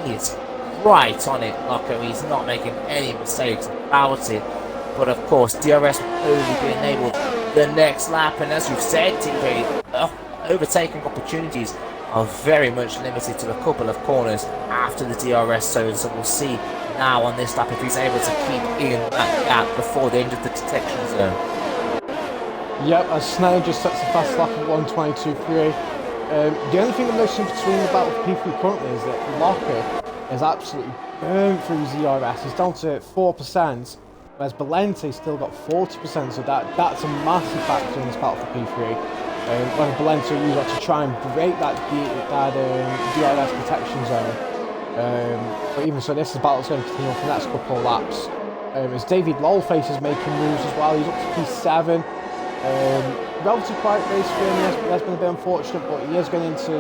he is right on it, Locker. He's not making any mistakes about it. But of course, DRS will only be enabled the next lap, and as you've said, TJ, overtaking opportunities are very much limited to a couple of corners after the DRS zone, so we'll see now on this lap if he's able to keep in that gap before the end of the detection zone. Yep, as Snell just sets a fast lap of 1:22.3. The only thing I'm noticing between the battle for P3 currently is that Locker is absolutely burned through his DRS. He's down to 4%, whereas Valente still got 40%, so that's a massive factor in this battle for P3. Whether Valente will use that to try and break that DRS detection zone. But even so, this battle's going to continue for the next couple of laps. As David Lolface is making moves as well, he's up to P7. Relatively quiet race for him. He has been a bit unfortunate, but he is going into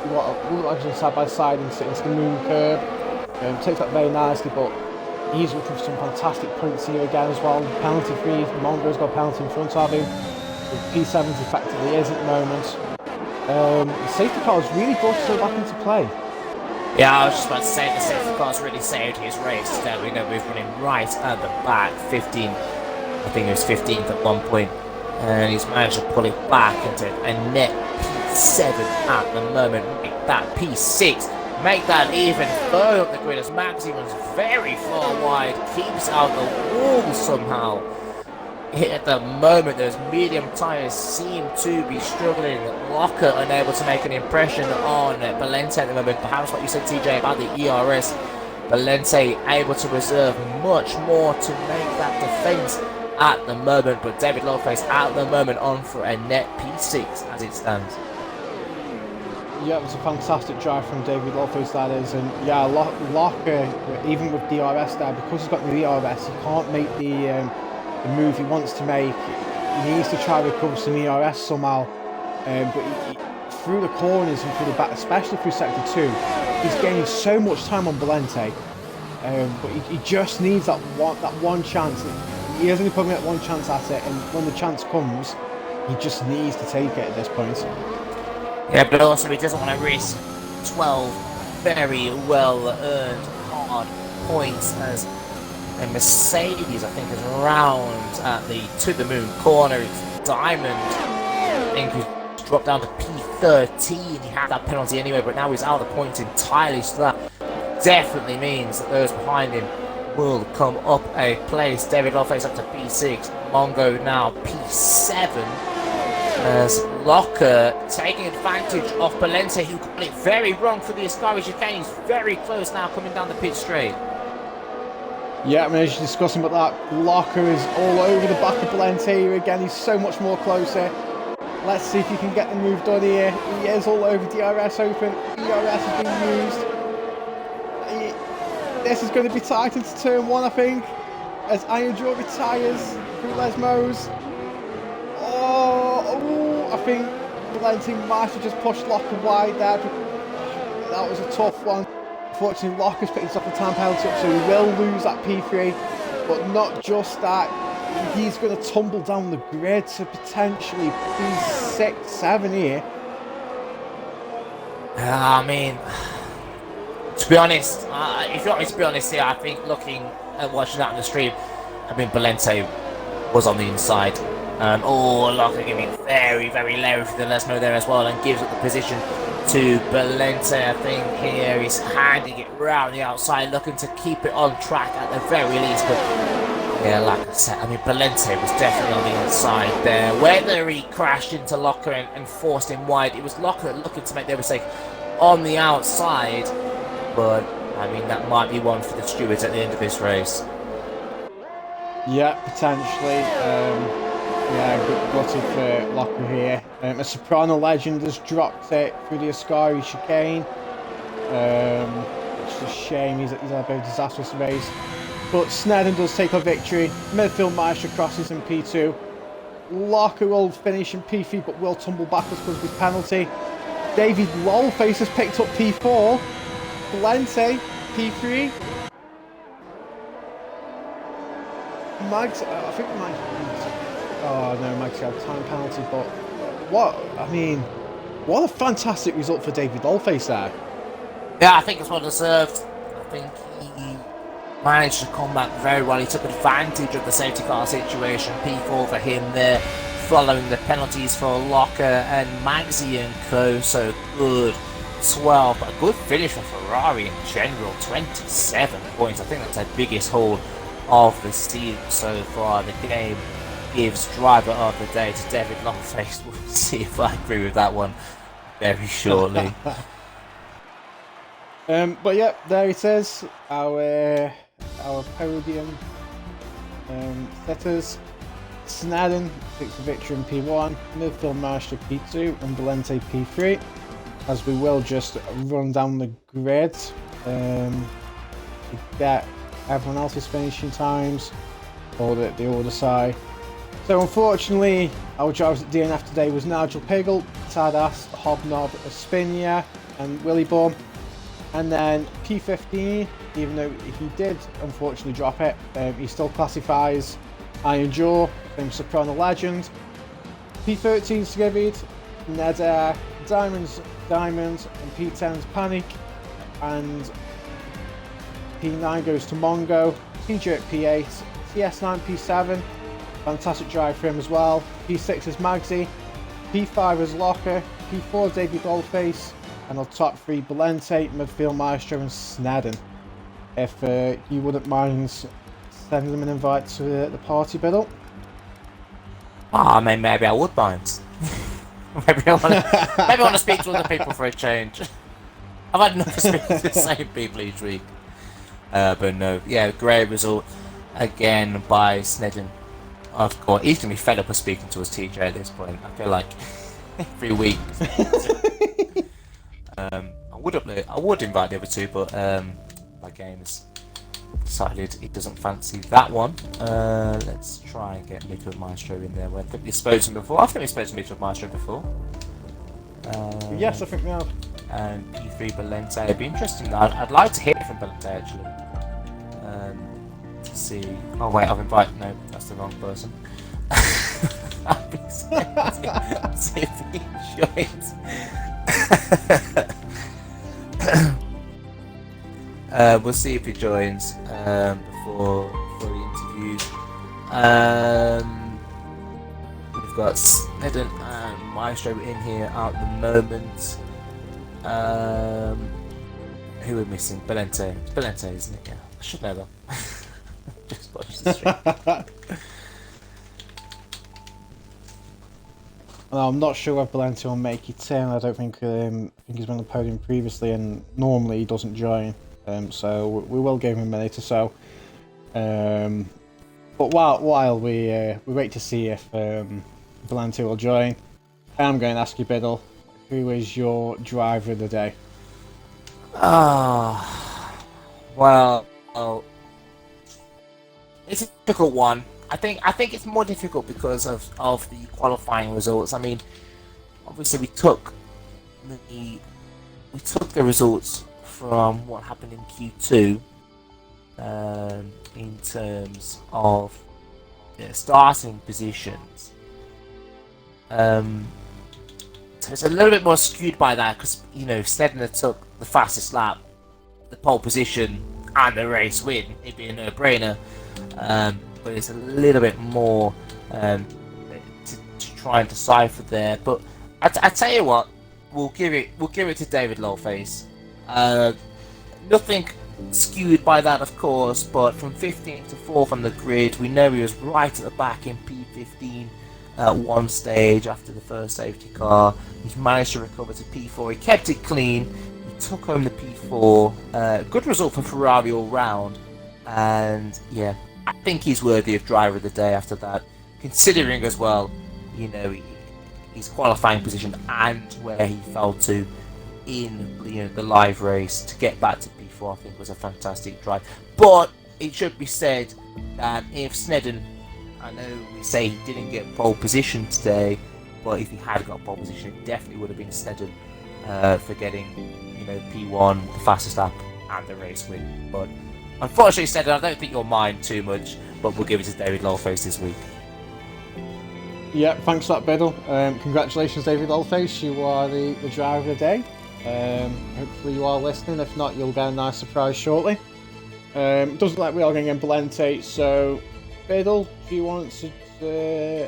what look like side by side into the moon curve. Takes that very nicely, but he's looking for some fantastic points here again as well. Penalty free. Mongo's got a penalty in front of him. P7 effectively is at the moment. The safety car has really brought us back into play. Yeah, I was just about to say the safety car's really saved his race. There we go, we're running right at the back. 15, I think it was 15th at one point, and he's managed to pull it back into a net P7 at the moment. Make that P6, make that even further up the grid as Maxi runs very far wide, keeps out the wall somehow. At the moment, those medium tyres seem to be struggling. Locker unable to make an impression on Valente at the moment. Perhaps what you said, TJ, about the ERS. Valente able to reserve much more to make that defence at the moment. But David Lowface at the moment on for a net P6 as it stands. Yeah, it was a fantastic drive from David Lowface, that is. And yeah, Locker, even with DRS there, because he's got the DRS, he can't make the move he wants to make. He needs to try to recover some ERS somehow, but through the corners and through the back, especially through sector 2, he's gaining so much time on Valente, but he just needs that one chance. He has only probably got one chance at it, and when the chance comes, he just needs to take it at this point. Yeah, but also he doesn't want to risk 12 very well earned hard points as a Mercedes, I think, is round at the to the moon corner. It's Diamond, I think, who's dropped down to P13. He had that penalty anyway, but now he's out of the points entirely, so that definitely means that those behind him will come up a place. David Lowface up to P6, Mongo now P7, as Locker taking advantage of Valente, who got it very wrong for the Ascari chicane. He's very close now coming down the pit straight. Yeah, I mean, as you're discussing about that, Locker is all over the back of Valente here again. He's so much more closer. Let's see if he can get the move done here. He is all over DRS open. DRS is being used. This is going to be tight into turn 1, I think, as Iron Jaw retires through Lesmos. Oh, I think Valente might have just pushed Locker wide there. That was a tough one. Unfortunately, Locker's picked up the time penalty up, so he will lose that P3. But not just that, he's going to tumble down the grid to potentially P6, 7 here. I mean, to be honest, if you want me to be honest here, I think looking at watching that on the stream, I mean, Valente was on the inside. Locker giving very, very low for the Lesmo there as well, and gives up the position to Valente. I think here he's handing it round the outside, looking to keep it on track at the very least. But yeah, like I said, I mean, Valente was definitely on the inside there. Whether he crashed into Locker and forced him wide, it was Locker looking to make their mistake on the outside. But I mean, that might be one for the stewards at the end of this race. Yeah, potentially. Yeah, gutted for Locker here. A Soprano legend has dropped it through the Ascari chicane. It's a shame, he's had a very disastrous race. But Snedden does take a victory. Midfield Maestro crosses in P2. Locker will finish in P3 but will tumble backwards because of his penalty. David Lolface has picked up P4. Valente, P3. Mags, I think Mags. Oh no, Mags had a time penalty, but what a fantastic result for David Lolface there. Yeah, I think it's well deserved. I think he managed to come back very well. He took advantage of the safety car situation. P4 for him there, following the penalties for Locker and Magzi and Co. So good. 12, but a good finish for Ferrari in general. 27 points. I think that's their biggest haul of the season so far. The game gives driver of the day to David Longface. We'll see if I agree with that one very shortly. But yeah, there it is. Our podium setters. Snedden takes the victory in P1, Midfield Maestro P2, and Valente P3. As we will just run down the grid to get everyone else's finishing times or the order side. So unfortunately, our drivers at DNF today was Nigel Piggle, Tadas, Hobnob, Espinia, and Willy Bum. And then P15, even though he did unfortunately drop it, he still classifies Iron Jaw, famous Soprano legend. P13 Skivid, Neda, Diamonds, and P10's Panic, and P9 goes to Mongo, TJ at P8, CS9 P7, fantastic drive for him as well, P6 is Magzi, P5 is Locker, P4 David Goldface, and our top 3 Valente, Midfield Maestro and Snedden. If you wouldn't mind sending them an invite to the party, Biddle. I mean, maybe I would mind. Maybe I want to speak to other people for a change. I've had enough of speaking to the same people each week. But no, yeah, great result again by Snedden. Of course, he's going to be fed up of speaking to his TJ at this point. I feel like every week. I would invite the other two, but my game has decided he doesn't fancy that one. Let's try and get Midfield Maestro in there. I think we spoke to him before. I think we spoke to Midfield Maestro before. Yes, I think we have. And P3 Valente. It'd be interesting. I'd like to hear from Valente actually. To see. Oh wait, I've invited. No, that's the wrong person. See if he joins. We'll see if he joins before the interviews. We've got Snedden and Maestro in here at the moment. Who we're missing? Valente. It's Valente, isn't it? Yeah, I should know that. Just watch the stream. I'm not sure if Valente will make it in. I don't think he's been on the podium previously, and normally he doesn't join. So we will give him a minute or so. But while we wait to see if Valenti will join, I'm going to ask you, Biddle, who is your driver of the day? Well, it's a difficult one. I think it's more difficult because of the qualifying results. I mean, obviously we took the results from what happened in Q2 in terms of starting positions. So it's a little bit more skewed by that because Snedden took the fastest lap, the pole position, and the race win. It'd be a no-brainer. But it's a little bit more to try and decipher there. But I tell you what, we'll give it to David Lawface. Nothing skewed by that, of course, but from 15th to 4th on the grid, we know he was right at the back in P15 at one stage after the first safety car. He's managed to recover to P4. He kept it clean. He took home the P4. Good result for Ferrari all round. And yeah, I think he's worthy of driver of the day after that, considering as well, his qualifying position and where he fell to in the live race to get back to P4. I think was a fantastic drive. But it should be said that if Snedden, I know we say he didn't get pole position today, but if he had got pole position, it definitely would have been Snedden for getting P1, the fastest lap, and the race win. But unfortunately, Snedden, I don't think you'll mind too much, but we'll give it to David Lawface this week. Yeah, thanks for that, Biddle. Congratulations, David Lawface. You are the driver of the day. Hopefully you are listening. If not, you'll get a nice surprise shortly. Doesn't look like we are going to get Valenti, so Biddle, do you want to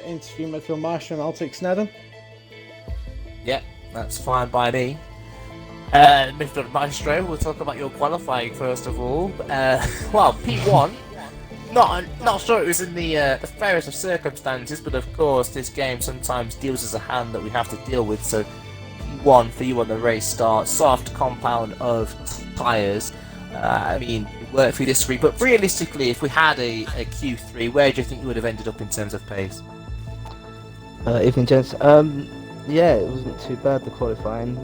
interview midfield Marshall and I'll take Snedden? Yeah, that's fine by me. Midfield Maestro, we'll talk about your qualifying first of all. Well, P1, not sure it was in the fairest of circumstances, but of course this game sometimes deals as a hand that we have to deal with. So P1 for you on the race start, soft compound of tyres. I mean, it worked for you this week, but realistically, if we had a Q3, where do you think you would have ended up in terms of pace? Evening, gents. Yeah, it wasn't too bad, the qualifying.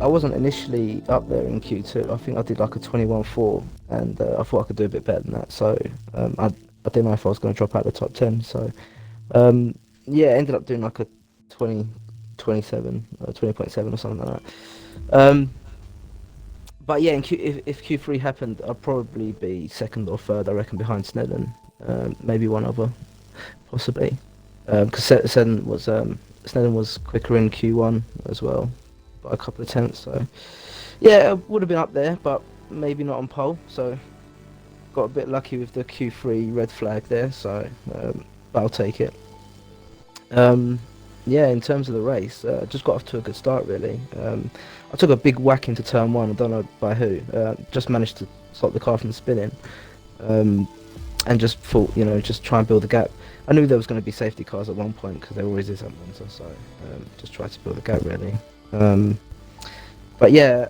I wasn't initially up there in Q2. I think I did like a 21.4, and I thought I could do a bit better than that. So I didn't know if I was going to drop out of the top 10. So yeah, ended up doing like a 20.7 or something like that. But yeah, if Q3 happened, I'd probably be second or third, I reckon, behind Snedden. Maybe one other, possibly. Because Snedden was quicker in Q1 as well, by a couple of tenths. So yeah, it would have been up there, but maybe not on pole. So got a bit lucky with the Q3 red flag there. So but I'll take it. Yeah, in terms of the race, just got off to a good start really. I took a big whack into turn one, I don't know by who. Just managed to stop the car from spinning, and just thought, just try and build a gap. I knew there was going to be safety cars at one point because there always is at Monza, so just tried to build a gap really. But yeah,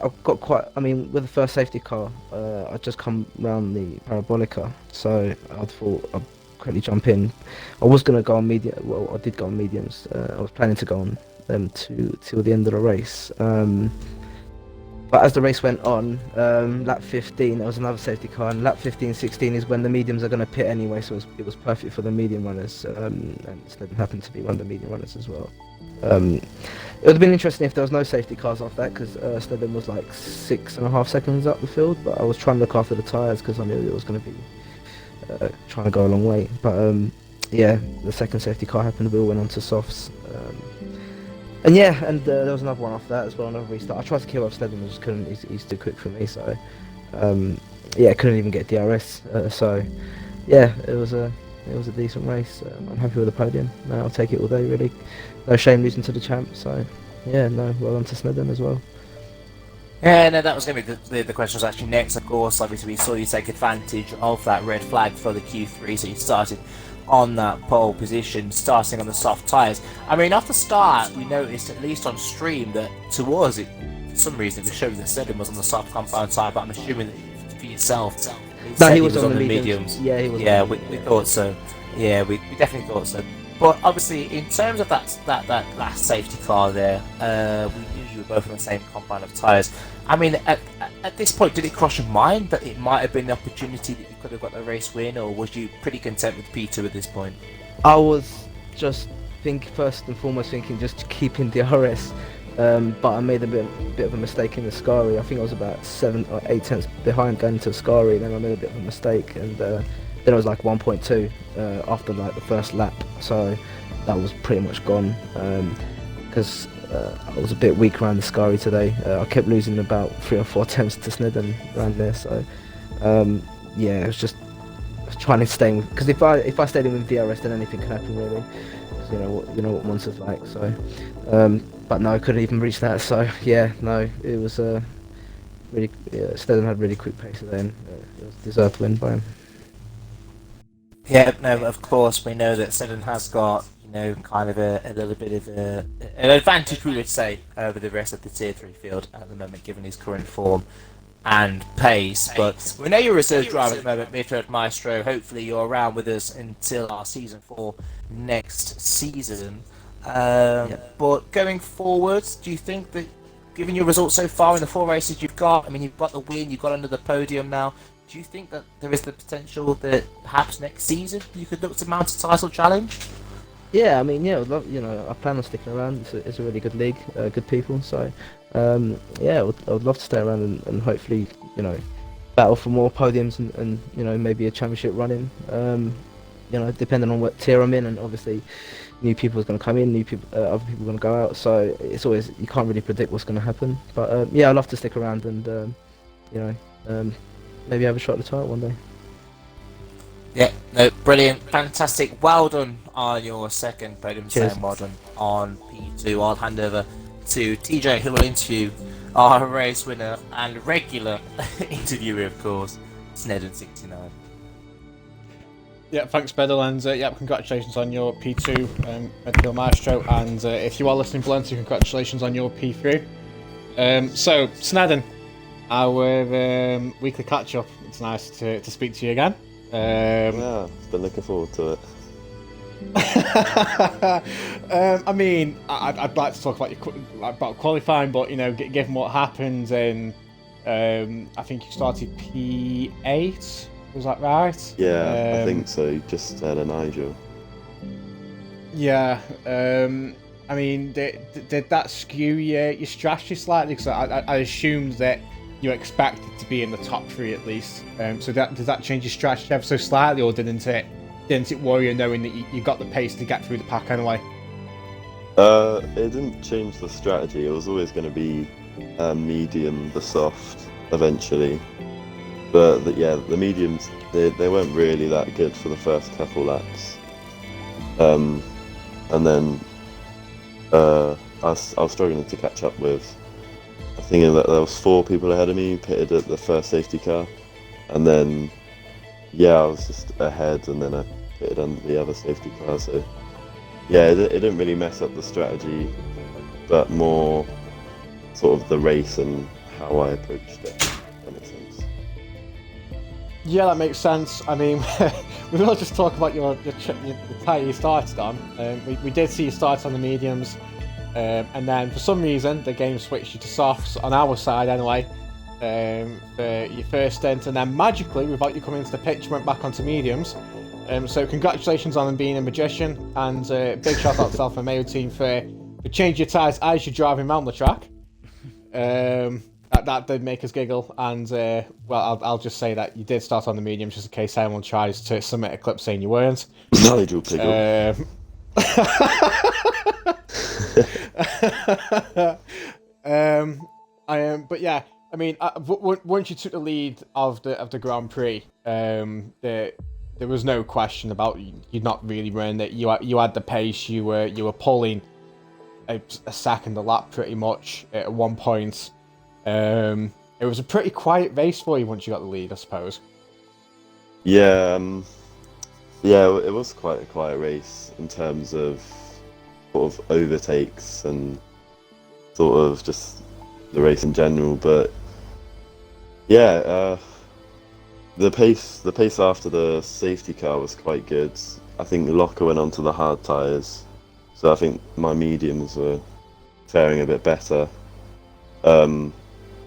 I've got with the first safety car, I just come round the Parabolica, so I thought I'd quickly jump in. I was going to go on medium. Well, I did go on mediums. I was planning to go on them till the end of the race. But as the race went on, lap 15, there was another safety car, and lap 15, 16 is when the mediums are going to pit anyway, so it was perfect for the medium runners, and Snedden happened to be one of the medium runners as well. It would have been interesting if there was no safety cars off that, because Snedden was like 6.5 seconds up the field, but I was trying to look after the tyres because I knew it was going to be trying to go a long way. But yeah, the second safety car happened, we all went on to softs. And yeah, and there was another one after that as well, another restart. I tried to kill off Snedden, I just couldn't. He's too quick for me, so yeah, couldn't even get DRS. So yeah, it was a decent race. I'm happy with the podium. No, I'll take it all day really. No shame losing to the champ. So yeah, no, well done to Snedden as well. Yeah, no, that was going to be the question was actually next. Of course, obviously we saw you take advantage of that red flag for the Q3, so you started on that pole position, starting on the soft tyres. I mean, off the start, we noticed, at least on stream, that to us, for some reason, it was showing that Snedden was on the soft compound tyre, but I'm assuming that for yourself, It No, said he was on the mediums. Yeah, he was. Yeah, on the we mediums, yeah. thought so. Yeah, we definitely thought so. But obviously, in terms of that last safety car there, we knew you were both on the same combine of tyres. I mean, at this point, did it cross your mind that it might have been the opportunity that you could have got the race win, or was you pretty content with P2 at this point? I was just first and foremost thinking just keeping DRS, but I made a bit of a mistake in the Ascari. I think I was about 7 or 8 tenths behind going to Ascari, and then I made a bit of a mistake, and then I was like 1.2 after like the first lap, so that was pretty much gone because I was a bit weak around the Ascari today. I kept losing about 3 or 4 attempts to Snedden around there, so yeah, it was just trying to stay because if I stayed in with DRS, then anything could happen really. 'Cause you know what Monster's like. So, but no, I couldn't even reach that. So yeah, no, it was really Snedden had really quick pace today, and it was deserved win by him. Yeah, no, of course we know that Snedden has got, you know, kind of a little bit of an advantage, we would say, over the rest of the Tier 3 field at the moment, given his current form and pace. But we know you're a reserve driver at the moment, Midfield Maestro. Hopefully you're around with us until our Season 4 next season. But going forward, do you think that, given your results so far in the 4 races you've got, I mean, you've got the win, you've got under the podium now, do you think that there is the potential that perhaps next season you could look to mount a title challenge? Yeah, I mean, yeah, I'd love, I plan on sticking around. It's a really good league, good people. So, yeah, I would love to stay around and hopefully, battle for more podiums and maybe a championship running. Depending on what tier I'm in, and obviously, new people are going to come in, other people are going to go out. So it's always, you can't really predict what's going to happen. But yeah, I'd love to stick around and maybe have a shot at the title one day. Yeah, no, brilliant, fantastic, well done on your second podium, Cheers. well done on P2. I'll hand over to TJ, who will interview our race winner and regular interviewer, of course, Snedden69. Yeah, thanks, Bedell, and congratulations on your P2, Midfield Maestro, and if you are listening, Valenti, congratulations on your P3. So, Snedden, our weekly catch-up, it's nice to speak to you again. Yeah, I've been looking forward to it. I mean, I'd like to talk about qualifying, but given what happened, and I think you started P8. Was that right? Yeah, I think so. Just had a Nigel. Yeah. I mean, did that skew your strategy slightly? Because I assumed that you expected to be in the top 3 at least. So does that change your strategy ever so slightly, or didn't it worry you knowing that you got the pace to get through the pack anyway? It didn't change the strategy. It was always going to be medium, the soft, eventually. But the mediums, they weren't really that good for the first couple laps. And then I was struggling to catch up with. I think that there was 4 people ahead of me who pitted at the first safety car, and then I was just ahead, and then I pitted on the other safety car. So it didn't really mess up the strategy, but more sort of the race and how I approached it. If that makes sense. Yeah, that makes sense. I mean, we will just talk about the tyre you started on. We did see you start on the mediums, and then for some reason the game switched you to softs on our side anyway for your first stint, and then magically, without you coming into the pitch, went back onto mediums. So congratulations on being a magician, and big shout out to the Alfa Romeo team for changing your tyres as you're driving around the track. That did make us giggle, and I'll just say that you did start on the mediums just in case anyone tries to submit a clip saying you weren't. Nigel Piggle. But yeah, I mean, once you took the lead of the Grand Prix, there was no question about you'd not really run it. You had the pace. You were pulling a second a lap pretty much at one point. It was a pretty quiet race for you once you got the lead, I suppose. Yeah, it was quite a quiet race in terms of sort of overtakes and sort of just the race in general. But yeah, the pace after the safety car was quite good. I think Locker went onto the hard tyres, so I think my mediums were faring a bit better.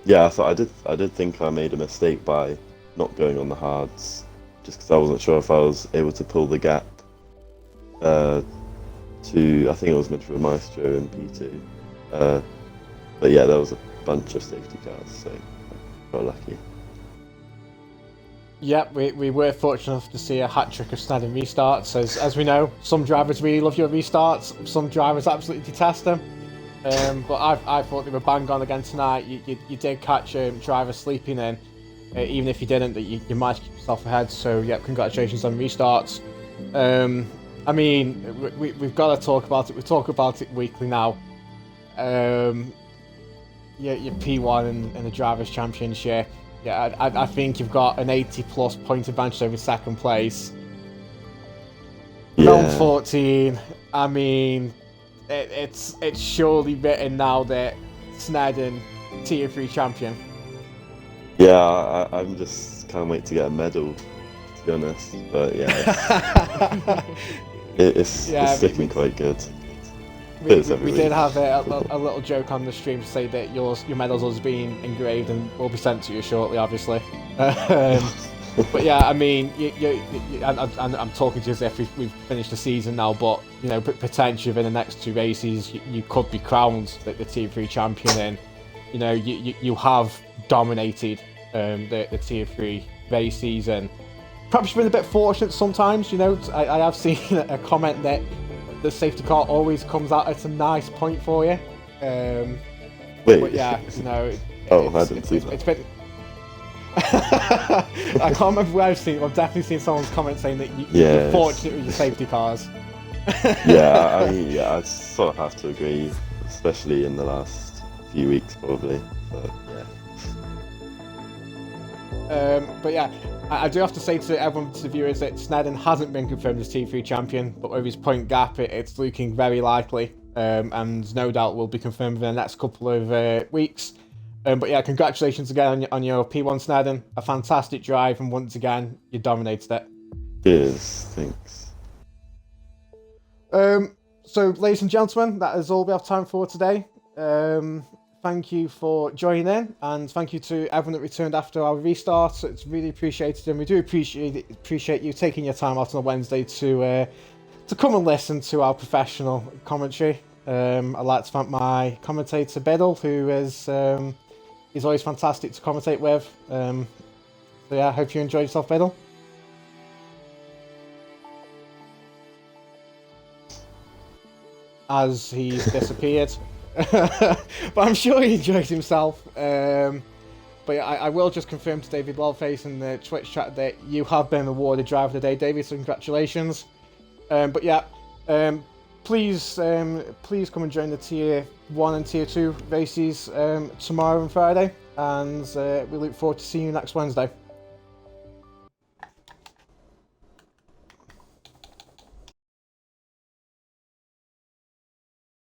Yeah, I did think I made a mistake by not going on the hards, just because I wasn't sure if I was able to pull the gap to, I think it was Mitchell Maestro in P2. But yeah, there was a bunch of safety cars, so I got lucky. Yep, we were fortunate enough to see a hat-trick of snagging restarts. As we know, some drivers really love your restarts, some drivers absolutely detest them. But I thought they were bang on again tonight. You did catch drivers sleeping in, even if you didn't, that you might keep yourself ahead. So yeah, congratulations on restarts. I mean, we've got to talk about it. We talk about it weekly now. Your P1 in the Drivers' Championship. Yeah, I think you've got an 80+ point advantage over second place. Yeah. Round 14. I mean, it's surely written now that Snedden Tier 3 champion. Yeah, I'm just can't wait to get a medal, to be honest. But yeah, it's sticking quite good. We did have a little joke on the stream to say that your medals are being engraved and will be sent to you shortly, obviously. But yeah, I mean, I'm talking to you as if we've finished the season now, but you know, potentially within the next 2 races, you could be crowned the Tier 3 champion, and you know, you have dominated the Tier 3 race season. Perhaps you've been a bit fortunate sometimes. You know, I have seen a comment that the safety car always comes out at a nice point for you. Wait. But yeah, no. I didn't see that. It's been. I can't remember where I've seen it. I've definitely seen someone's comment saying that you're fortunate with your safety cars. I sort of have to agree, especially in the last few weeks, probably. But yeah. I do have to say to everyone, to the viewers, that Snedden hasn't been confirmed as T3 champion, but with his point gap, it's looking very likely, and no doubt will be confirmed in the next couple of weeks. But yeah, congratulations again on your P1 Snedden. A fantastic drive, and once again, you dominated it. cheers, thanks. So, ladies and gentlemen, that is all we have time for today. Thank you for joining in, and thank you to everyone that returned after our restart. It's really appreciated, and we do appreciate you taking your time out on a Wednesday to come and listen to our professional commentary. I'd like to thank my commentator Biddle, who is always fantastic to commentate with. So yeah, I hope you enjoyed yourself, Biddle. As he's disappeared. But I'm sure he enjoyed himself. But yeah, I will just confirm to David Wellface in the Twitch chat that you have been awarded Driver of the Day, David, so congratulations. But yeah, please come and join the Tier 1 and Tier 2 races tomorrow and Friday, and we look forward to seeing you next Wednesday.